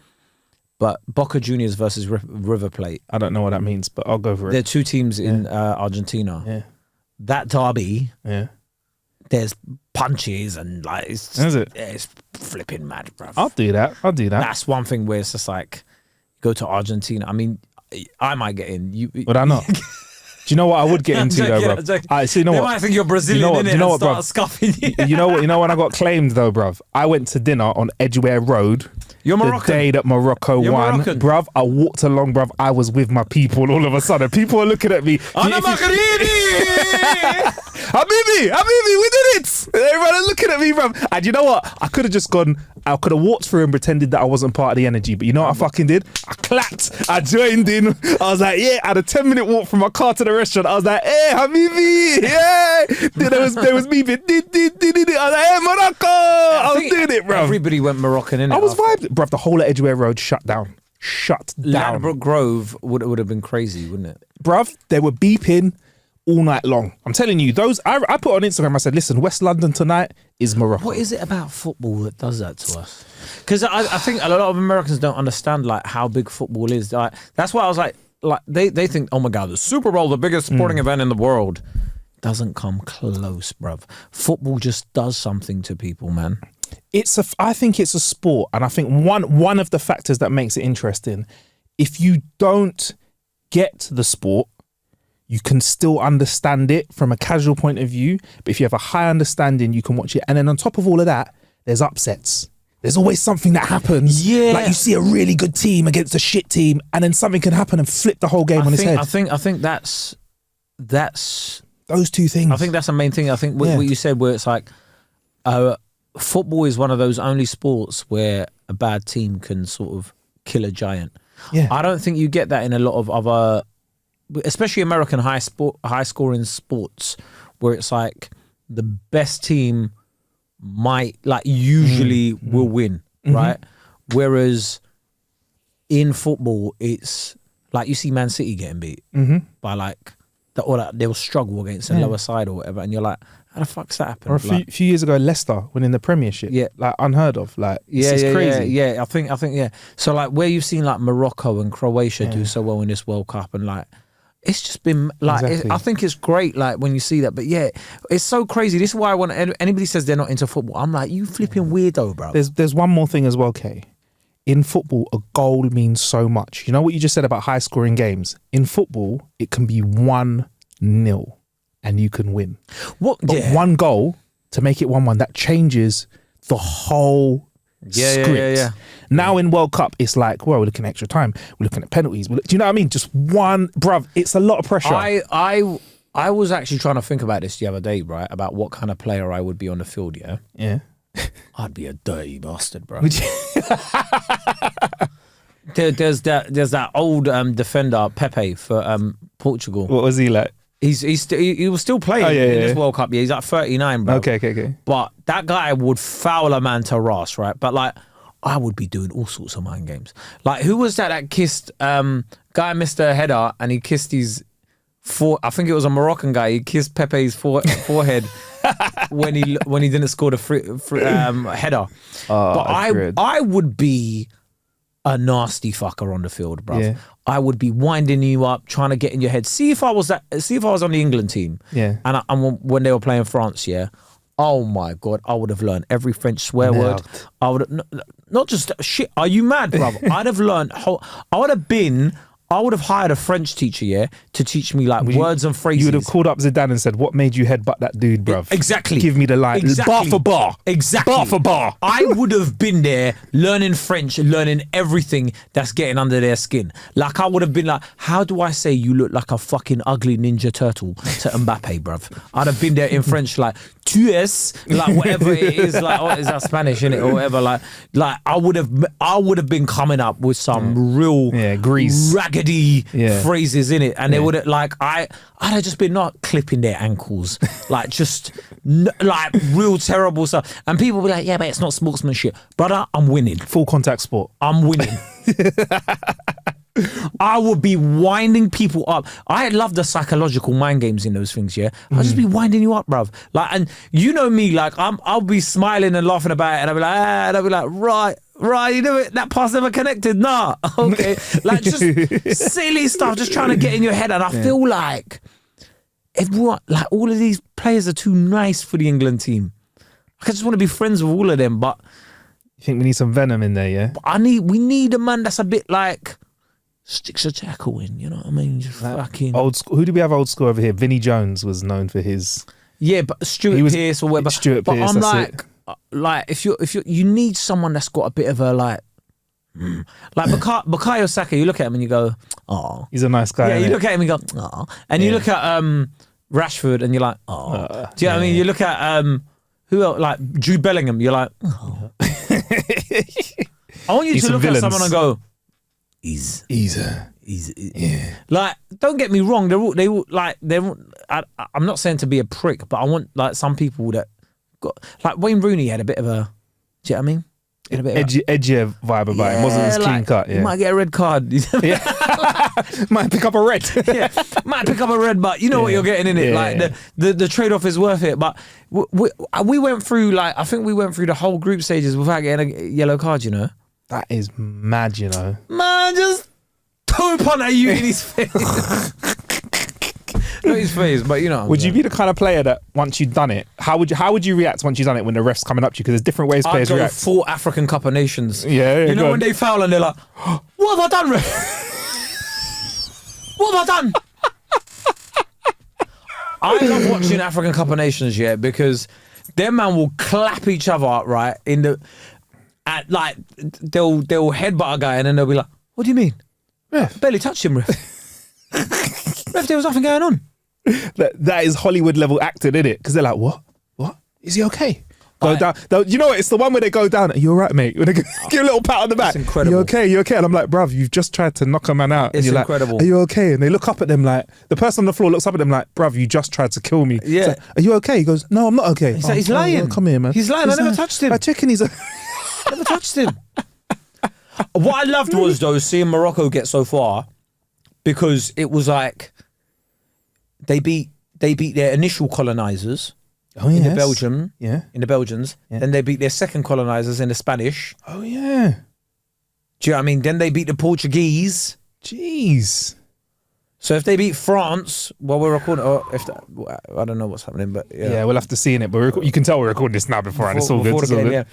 But Boca Juniors versus River Plate. I don't know what that means, but I'll go for it. They're two teams in Argentina. Yeah. That derby. Yeah. There's punches and like it's flipping mad, bro. I'll do that. That's one thing where it's just like go to Argentina. I mean, I might get in. Would I not? Do you know what I would get into though, bro? So you know what? Might think you're Brazilian, you know what, start scuffing you. You know when I got claimed though, bruv? I went to dinner on Edgware Road. You're Moroccan. The day that Morocco won, Moroccan. Bruv, I walked along, bruv. I was with my people. All of a sudden, people are looking at me. Habibi, we did it! Everyone are looking at me, bruv. And you know what? I could have just gone. I could have walked through and pretended that I wasn't part of the energy. But you know what I fucking did? I clapped. I joined in. I was like, yeah. I had a 10-minute walk from my car to the restaurant. I was like, hey, Habibi, yeah. There was me. I was like, hey, Morocco. I was doing it, bruv. Everybody went Moroccan, innit? I was vibed. Bruv, the whole of Edgware Road shut down. Ladbroke Grove would have been crazy, wouldn't it? Bruv, they were beeping all night long. I'm telling you, I put on Instagram, I said, listen, West London tonight is Morocco. What is it about football that does that to us? Because I think a lot of Americans don't understand like how big football is. Like, that's why I was like they think, oh my God, the Super Bowl, the biggest sporting event in the world, doesn't come close, bruv. Football just does something to people, man. I think it's a sport, and I think one of the factors that makes it interesting, if you don't get the sport, you can still understand it from a casual point of view. But if you have a high understanding, you can watch it. And then on top of all of that, there's upsets. There's always something that happens. Yeah. Like you see a really good team against a shit team, and then something can happen and flip the whole game on its head. I think that's those two things. I think that's the main thing. I think what you said, where it's like, football is one of those only sports where a bad team can sort of kill a giant. Yeah. I don't think you get that in a lot of other, especially American high scoring sports, where it's like the best team might usually will win, right? Whereas in football, it's like you see Man City getting beat by they'll struggle against a lower side or whatever, and you're like, how the fuck's that happen? Or a few years ago, Leicester winning the Premiership. Yeah. Like unheard of. Like, it's crazy. Yeah. I think, yeah. So like where you've seen like Morocco and Croatia do so well in this World Cup, and like, it's just been like, I think it's great like when you see that. But yeah, it's so crazy. This is why I want anybody says they're not into football, I'm like, you flipping weirdo, bro. There's one more thing as well, Kay. In football, a goal means so much. You know what you just said about high scoring games? In football, it can be 1-0 and you can win. But one goal to make it 1-1, that changes the whole script. Yeah. Now in World Cup, it's like, well, we're looking at extra time. We're looking at penalties. Do you know what I mean? Just one, bruv, it's a lot of pressure. I was actually trying to think about this the other day, right? About what kind of player I would be on the field, yeah? Yeah. I'd be a dirty bastard, bro. There's that old defender, Pepe, for Portugal. What was he like? He was still playing in this World Cup. Yeah, he's like 39, bro. Okay. But that guy would foul a man to Ross, right? But like, I would be doing all sorts of mind games. Like, who was that kissed guy missed a header and he kissed his I think it was a Moroccan guy. He kissed Pepe's forehead when he didn't score the free header. But I would be a nasty fucker on the field, bruv. Yeah. I would be winding you up, trying to get in your head. See if I was on the England team. Yeah. And when they were playing France, yeah. Oh my God, I would have learned every French swear word. I would have, not just shit. Are you mad, bruv? I'd have learned. I would have hired a French teacher, yeah, to teach me like words and phrases. You would have called up Zidane and said, "What made you headbutt that dude, bruv?" Exactly. Give me the line. Exactly. Bar for bar. Exactly. Bar for bar. I would have been there learning French, learning everything that's getting under their skin. Like I would have been like, how do I say you look like a fucking ugly Ninja Turtle to Mbappe, bruv? I'd have been there in French like, tu es, like whatever it is, like, what is that Spanish in it or whatever, like I would have been coming up with some real grease raggedy phrases in it, and they would have like I'd have just been not clipping their ankles, like just like real terrible stuff, and people would be like, yeah, but it's not sportsmanship, brother. I'm winning. Full contact sport. I'm winning. I would be winding people up. I love the psychological mind games in those things, yeah. I'll just be winding you up, bruv. Like, and you know me, like I'll be smiling and laughing about it, and I'll be like, right, you know it, that pass never connected, nah. Okay. Like just silly stuff, just trying to get in your head. And I feel like everyone, like all of these players are too nice for the England team. I just want to be friends with all of them, but you think we need some venom in there, yeah? We need a man that's a bit like sticks a tackle in, you know what I mean? Just fucking old school. Who do we have old school over here? Vinnie Jones was known for his. Yeah, but Stuart Pearce or whatever. Stuart but Pearce. I'm like if you need someone that's got a bit of a like Bukayo Saka. You look at him and you go, oh, he's a nice guy. Yeah, you look at him and you go, oh, and you look at Rashford and you're like, oh. Do you know what I mean? You look at who else? Like Jude Bellingham. You're like, oh. I want you to look at someone and go, He's yeah. Like, don't get me wrong. I'm not saying to be a prick, but I want like some people that got like Wayne Rooney had a bit of a. Do you know what I mean? Edgier vibe about him. Wasn't as clean cut. Yeah. You might get a red card. Might pick up a red. Might pick up a red, but you know what you're getting in it. Yeah, like the trade off is worth it. But we went through I think we went through the whole group stages without getting a yellow card. You know. That is mad, you know. Man, just tope on at you in his face. Not his face, but you know. Would you be the kind of player that once you've done it, how would you react once you've done it when the ref's coming up to you? Because there's different ways players react. Full African Cup of Nations. Yeah, you know when they foul and they're like, what have I done, ref? What have I done? I love watching African Cup of Nations, yeah, because their man will clap each other up, right, like they'll headbutt a guy and then they'll be like, what do you mean? Ref. Barely touched him, ref. Ref, there was nothing going on. That is Hollywood level acting, isn't it? Because they're like, what? Is he okay? Go down. You know what? It's the one where they go down. Are you all right, mate? When they give a little pat on the back. It's incredible. You okay? You okay? And I'm like, bruv, you've just tried to knock a man out. It's and you're incredible. Like, are you okay? And they look up at them like, the person on the floor looks up at them like, bruv, you just tried to kill me. Yeah. Like, are you okay? He goes, no, I'm not okay. He's like, he's lying. Come here, man. He's lying. I never touched him. I checking he's Never touched him. What I loved was, though, seeing Morocco get so far, because it was like they beat their initial colonizers in the Belgium, in the Belgians. Yeah. Then they beat their second colonizers in the Spanish. Oh yeah. Do you know what I mean? Then they beat the Portuguese. Jeez. So if they beat France while we're recording, or if I don't know what's happening, but yeah, we'll have to see in it. But you can tell we're recording this now beforehand. It's all good. It's all good. Yeah.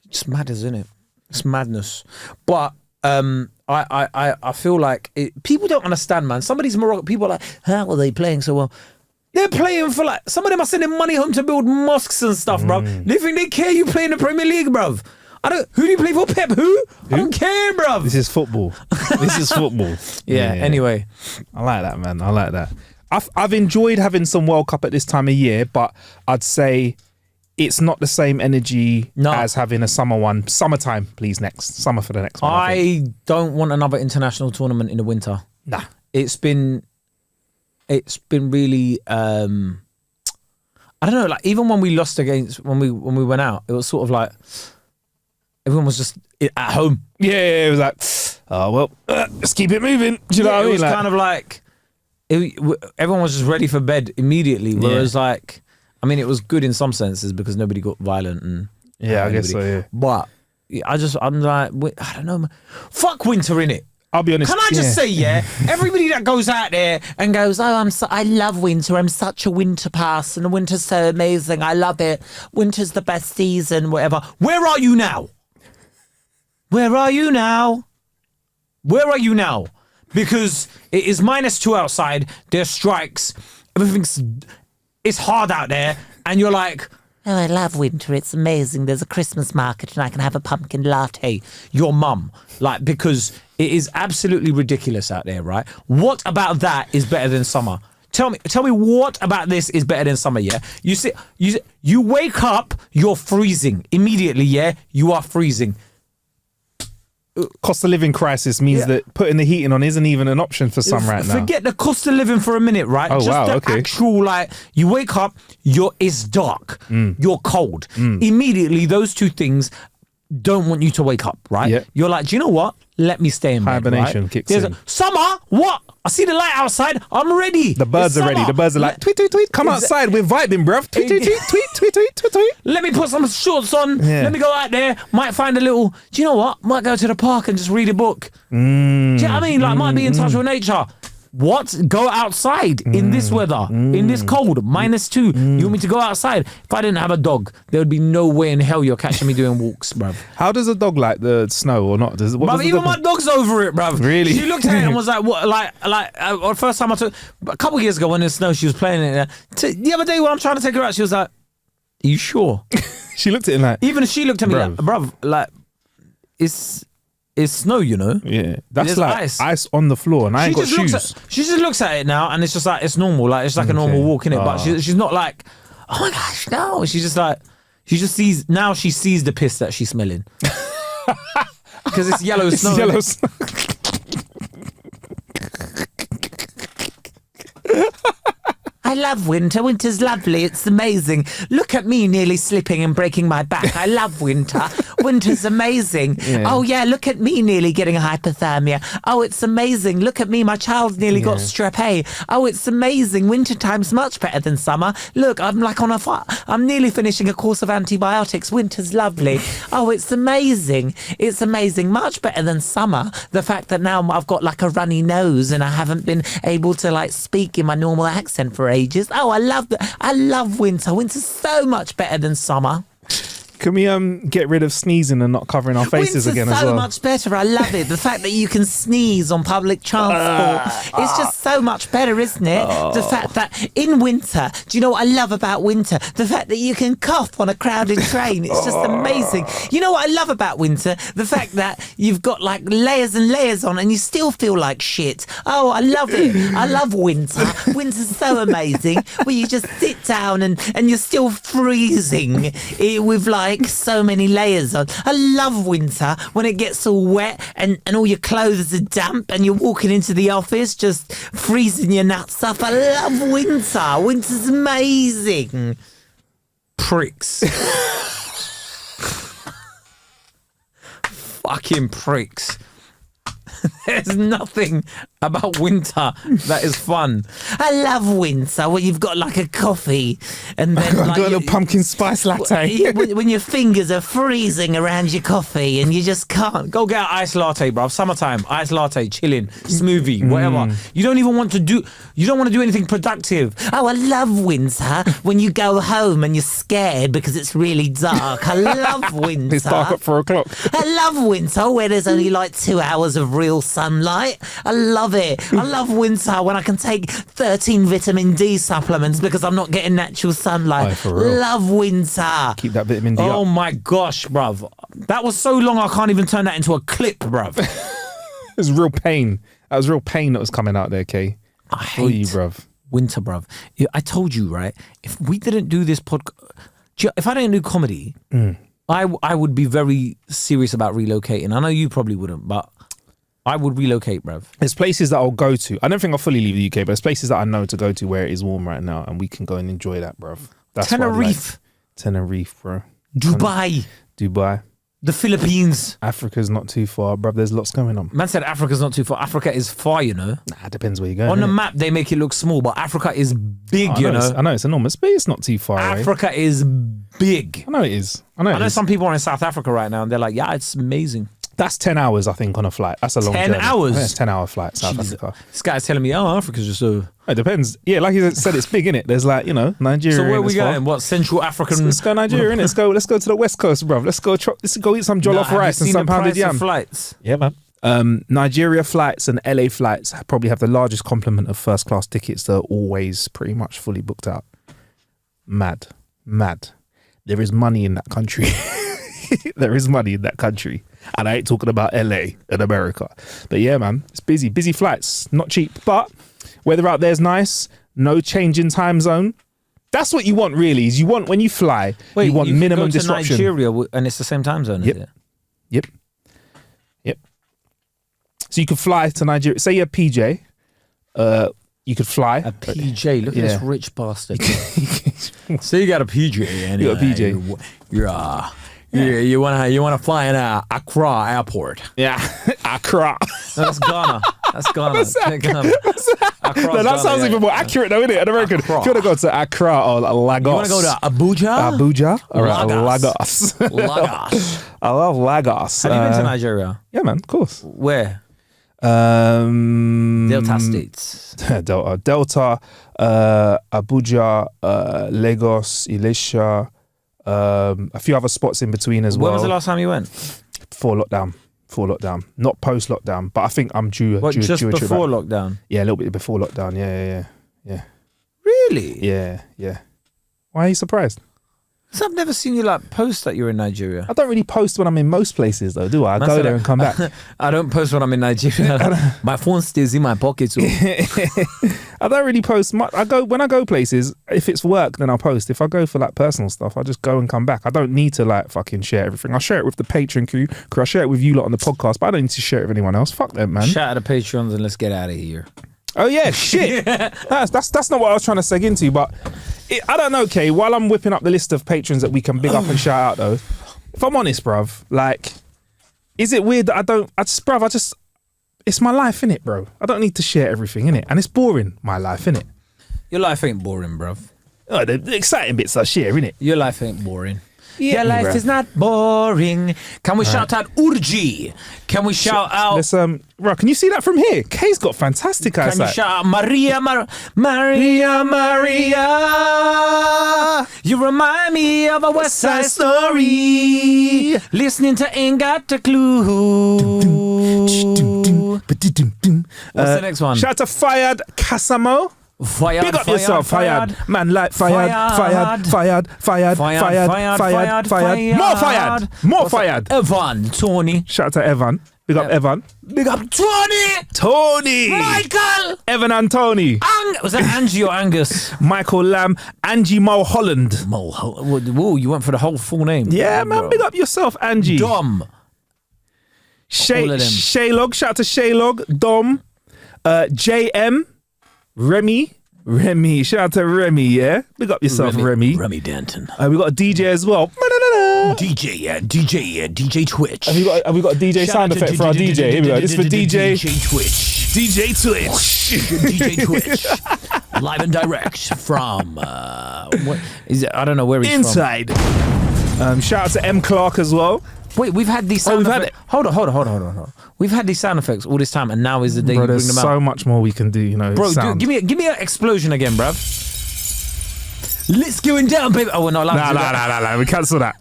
It's mad, isn't it? It's madness. But I feel like people don't understand, man. Some of these Moroccan people are like, how are they playing so well? They're playing for like, some of them are sending money home to build mosques and stuff, bruv. They think they care you play in the Premier League, bruv. Who do you play for? Pep? Who? I don't care, bruv. This is football. This is football. Yeah, anyway. I like that, man. I like that. I've enjoyed having some World Cup at this time of year, but I'd say it's not the same energy as having a summer one. Summertime, please, next. Summer for the next one. I don't want another international tournament in the winter. Nah. It's been really I don't know, like even when we lost when we went out, it was sort of like everyone was just at home. Yeah, it was like, oh well, let's keep it moving. Do you know what I mean? It was kind of like everyone was just ready for bed immediately. Whereas like, I mean, it was good in some senses because nobody got violent and I guess so. Yeah, but I'm like, I don't know, man. Fuck winter, innit? I'll be honest. Can I just say, everybody that goes out there and goes, oh, I love winter. I'm such a winter person. Winter's so amazing. I love it. Winter's the best season, whatever. Where are you now? Where are you now? Where are you now? Because it is -2 outside. There's strikes. It's hard out there. And you're like, oh, I love winter. It's amazing. There's a Christmas market and I can have a pumpkin latte. Your mum. Like, because it is absolutely ridiculous out there, right? What about that is better than summer? Tell me what about this is better than summer, yeah? You wake up, you're freezing. Immediately, yeah? You are freezing. Cost of living crisis means that putting the heating on isn't even an option for some right now. Forget the cost of living for a minute, right? Oh, Just wow, the okay. actual, like, you wake up, it's dark, you're cold. Immediately, those two things don't want you to wake up, right? Yeah. You're like, do you know what? Let me stay in bed. Hibernation kicks in. Summer? What? I see the light outside. I'm ready. The birds are ready. The birds are like, tweet, tweet, tweet. Come outside. We're vibing, bruv. Tweet, tweet, tweet, tweet, tweet, tweet, tweet, tweet. Let me put some shorts on. Yeah. Let me go out there. Might find a little, do you know what? Might go to the park and just read a book. Do you know what I mean? Like, might be in touch with nature. What? Go outside in this weather, in this cold, -2. You want me to go outside? If I didn't have a dog, there would be no way in hell you're catching me doing walks, bruv. How does a dog like the snow or not? Even my dog's over it, bruv. Really? She looked at it and was like, "What?" The first time I took, a couple of years ago when it snowed, she was playing it. The other day when I'm trying to take her out, she was like, "Are you sure?" She looked at him like. Even she looked at me like, "Bruv, like, it's snow, you know." Yeah, that's There's like ice on the floor, and I ain't got shoes. She just looks at it now, and it's just like it's normal, like it's like a normal walk in it. But she's not like, oh my gosh, no. She's just like, she just sees now. She sees the piss that she's smelling because it's yellow snow. It's yellow snow. I love winter. Winter's lovely. It's amazing. Look at me nearly slipping and breaking my back. I love winter. Winter's amazing. Yeah. Oh, yeah, look at me nearly getting a hypothermia. Oh, it's amazing. Look at me. My child's nearly got strep A. Oh, it's amazing. Wintertime's much better than summer. Look, I'm like I'm nearly finishing a course of antibiotics. Winter's lovely. Oh, it's amazing. It's amazing. Much better than summer. The fact that now I've got like a runny nose and I haven't been able to like speak in my normal accent for ages. Oh, I love winter. Winter's so much better than summer. Can we get rid of sneezing and not covering our faces Winter's again so as well? much better. I love it. The fact that you can sneeze on public transport. It's just so much better, isn't it? The fact that in winter, do you know what I love about winter? The fact that you can cough on a crowded train. It's just amazing. You know what I love about winter? The fact that you've got like layers and layers on and you still feel like shit. Oh, I love it. I love winter. Winter's so amazing. Where you just sit down and you're still freezing with like so many layers on. I love winter when it gets all wet and all your clothes are damp and you're walking into the office just freezing your nuts up. I love winter. Winter's amazing. Pricks. Fucking pricks. There's nothing about winter that is fun. I love winter where you've got like a coffee and then I've like got a little pumpkin spice latte. when your fingers are freezing around your coffee and you just can't. Go get an iced latte, bro. Summertime, iced latte, chilling, smoothie, whatever. You don't want to do anything productive. Oh, I love winter when you go home and you're scared because it's really dark. I love winter. It's dark at 4 o'clock. I love winter where there's only like 2 hours of real sunlight. I love it. I love winter when I can take 13 vitamin D supplements because I'm not getting natural sunlight. Oh, for real. Love winter. Keep that vitamin D Oh up. my gosh, bruv. That was so long I can't even turn that into a clip, bruv. It was real pain. That was real pain that was coming out there, Kay. I For you, hate bruv. winter, bruv. I told you, right? If we didn't do this podcast, if I didn't do comedy, I would be very serious about relocating. I know you probably wouldn't, but I would relocate, bruv. There's places that I'll go to. I don't think I'll fully leave the UK, but there's places that I know to go to where it is warm right now and we can go and enjoy that, bruv. That's what I'd like. Tenerife, Tenerife, bro. Dubai, Dubai. the Philippines. Africa's not too far, bruv. There's lots going on. Man said Africa's not too far. Africa is far, you know. Nah, depends where you go. On the map, they make it look small, but Africa is big, I you know, know. I know it's enormous, but it's not too far away. Africa is big. I know it is. I know I know some people are in South Africa right now and they're like, yeah, it's amazing. That's 10 hours, I think, on a flight. That's a long 10 journey. hours? I think it's 10-hour flight, South Jesus. Africa. This guy's telling me, oh, Africa's just a... It depends. Yeah, like you said, it's big, innit? There's like, Nigeria. So where are we as far. going? What, Central African... Let's go Nigeria, innit? Let's go to the West Coast, bruv. Let's go eat some jollof Have you rice and seen some the pounded price of yam. flights? Yeah, man. Nigeria flights and LA flights probably have the largest complement of first class tickets that are always pretty much fully booked out. Mad. There is money in that country. There is money in that country. And I ain't talking about LA and America. But yeah, man, it's busy flights, not cheap. But weather out there's nice, no change in time zone. That's what you want, really. Is you want when you fly, you want minimum go to disruption. Nigeria and it's the same time zone, Yep. is it? Yep. So you could fly to Nigeria. Say you're PJ, you could fly. A PJ. Look at this Yeah. rich bastard. So you got a PJ. Anyway. You got a PJ. You wanna fly in Accra Airport. Yeah, Accra. No, that's Ghana. That's Ghana. Ghana. Accra's No, that Ghana, sounds yeah. even more accurate, though, isn't it? An American. Accra. If you want to go to Accra or Lagos, You want to go to Abuja? Abuja, all right, Lagos. Lagos. Lagos. I love Lagos. Have you been to Nigeria? Yeah, man, of course. Where? Delta Delta states. Delta, Abuja, Lagos, Elisha, a few other spots in between as well. When was the last time you went? Before lockdown, not post lockdown, but I think I'm due. What, due just a trip before back. lockdown? Yeah, a little bit before lockdown. Yeah. Really? Yeah. Why are you surprised? Because I've never seen you like post that you're in Nigeria. I don't really post when I'm in most places, though, do I? I Man go said there and come back. I don't post when I'm in Nigeria. My phone stays in my pocket. So. I don't really post much. When I go places. If it's work, then I'll post. If I go for like personal stuff, I just go and come back. I don't need to like fucking share everything. I share it with the Patreon crew. I share it with you lot on the podcast, but I don't need to share it with anyone else. Fuck them, man. Shout out to Patreons and let's get out of here. Oh yeah, shit. That's not what I was trying to seg into, but I don't know, Kay. While I'm whipping up the list of patrons that we can big up and shout out, though, if I'm honest, bruv, like, is it weird that it's my life, innit, bro? I don't need to share everything, innit? And it's boring, my life, innit? Your life ain't boring, bruv. Oh, the exciting bits I share, innit? Your life ain't boring. Your life bruh. is not boring. Can we shout out Urji? Can we shout out? Let's bro, can you see that from here? Kay's got fantastic Can you eyesight. shout out Maria? You remind me of a West Side Story. Listening to Ain't Got a Clue. What's the next one? Shout out to Fayad Kasamo. Fired, Big up yourself, Fayad. Man, like Fayad. More Fayad. Evan, Tony. Shout out to Evan. Big up Evan. Big up Tony. Tony. Michael. Evan and Tony. Was that Angie or Angus? Michael Lamb. Angie Mulholland. Whoa, you went for the whole full name. Yeah, man. Big up yourself, Angie. Dom. All of them. Shaylog. Shout out to Shaylog. Dom. JM. Remy. Shout out to Remy, yeah? Big up yourself, Remy. Remy Denton. We got a DJ as well. DJ Twitch. Have we got a DJ sound effect for our DJ? Here we go. This is for DJ Twitch. DJ Twitch. DJ Twitch. Live and direct from what is it? I don't know where he's Inside. Shout out to M Clark as well. Wait, we've had these sound effects. Hold on. We've had these sound effects all this time, and now is the day Bro, you bring there's them out. so much more we can do, you know. Bro, sound. dude, give me an explosion again, bruv. Let's going down, baby. Oh, we're not allowed to do that. Nah. We cancel that.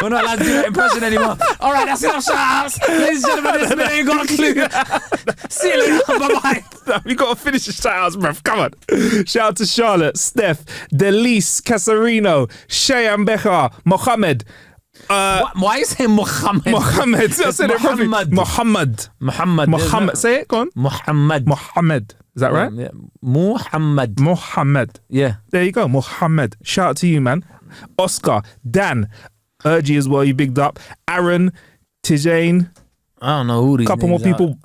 We're not allowed to do that impression anymore. All right, that's enough shout-outs. Ladies and gentlemen, this man ain't got a clue. See you later. Bye-bye. We got to finish the shout-outs, bruv. Come on. Shout out to Charlotte, Steph, Delise, Casarino, Shayan Becha, Mohammed. Why are you saying Muhammad? Mohammed. I said it properly. Mohammed. Say it, go on. Mohammed. Is that right? Yeah. Muhammad. Yeah. There you go. Mohammed. Shout out to you, man. Oscar, Dan, Urgy as well, you bigged up. Aaron, Tijane. I don't know who these Couple more names people.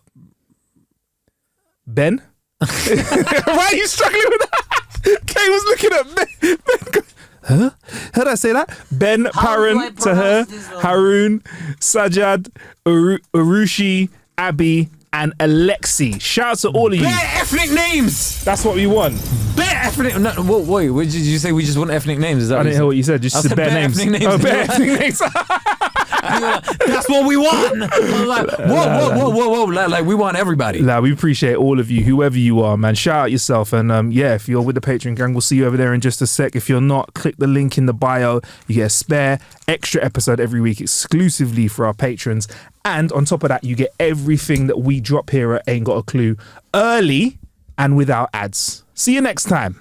Ben? Why are you struggling with that? Kay was looking at Ben. Huh? How did I say that? Ben, Paran, Taher, Haroon, Sajad, Urushi, Abby, and Alexi. Shout out to all of you. Bare ethnic names! That's what we want. Bare ethnic... No, wait, what did you say? We just want ethnic names? Is that I didn't hear what you said. Just said bare names. ethnic names. Oh, bare ethnic names. That's what we want. I was like, whoa. Like, we want everybody. Nah, we appreciate all of you, whoever you are, man. Shout out yourself. And yeah, if you're with the Patreon gang, we'll see you over there in just a sec. If you're not, click the link in the bio. You get a spare extra episode every week exclusively for our patrons. And on top of that, you get everything that we drop here at Ain't Got a Clue early and without ads. See you next time.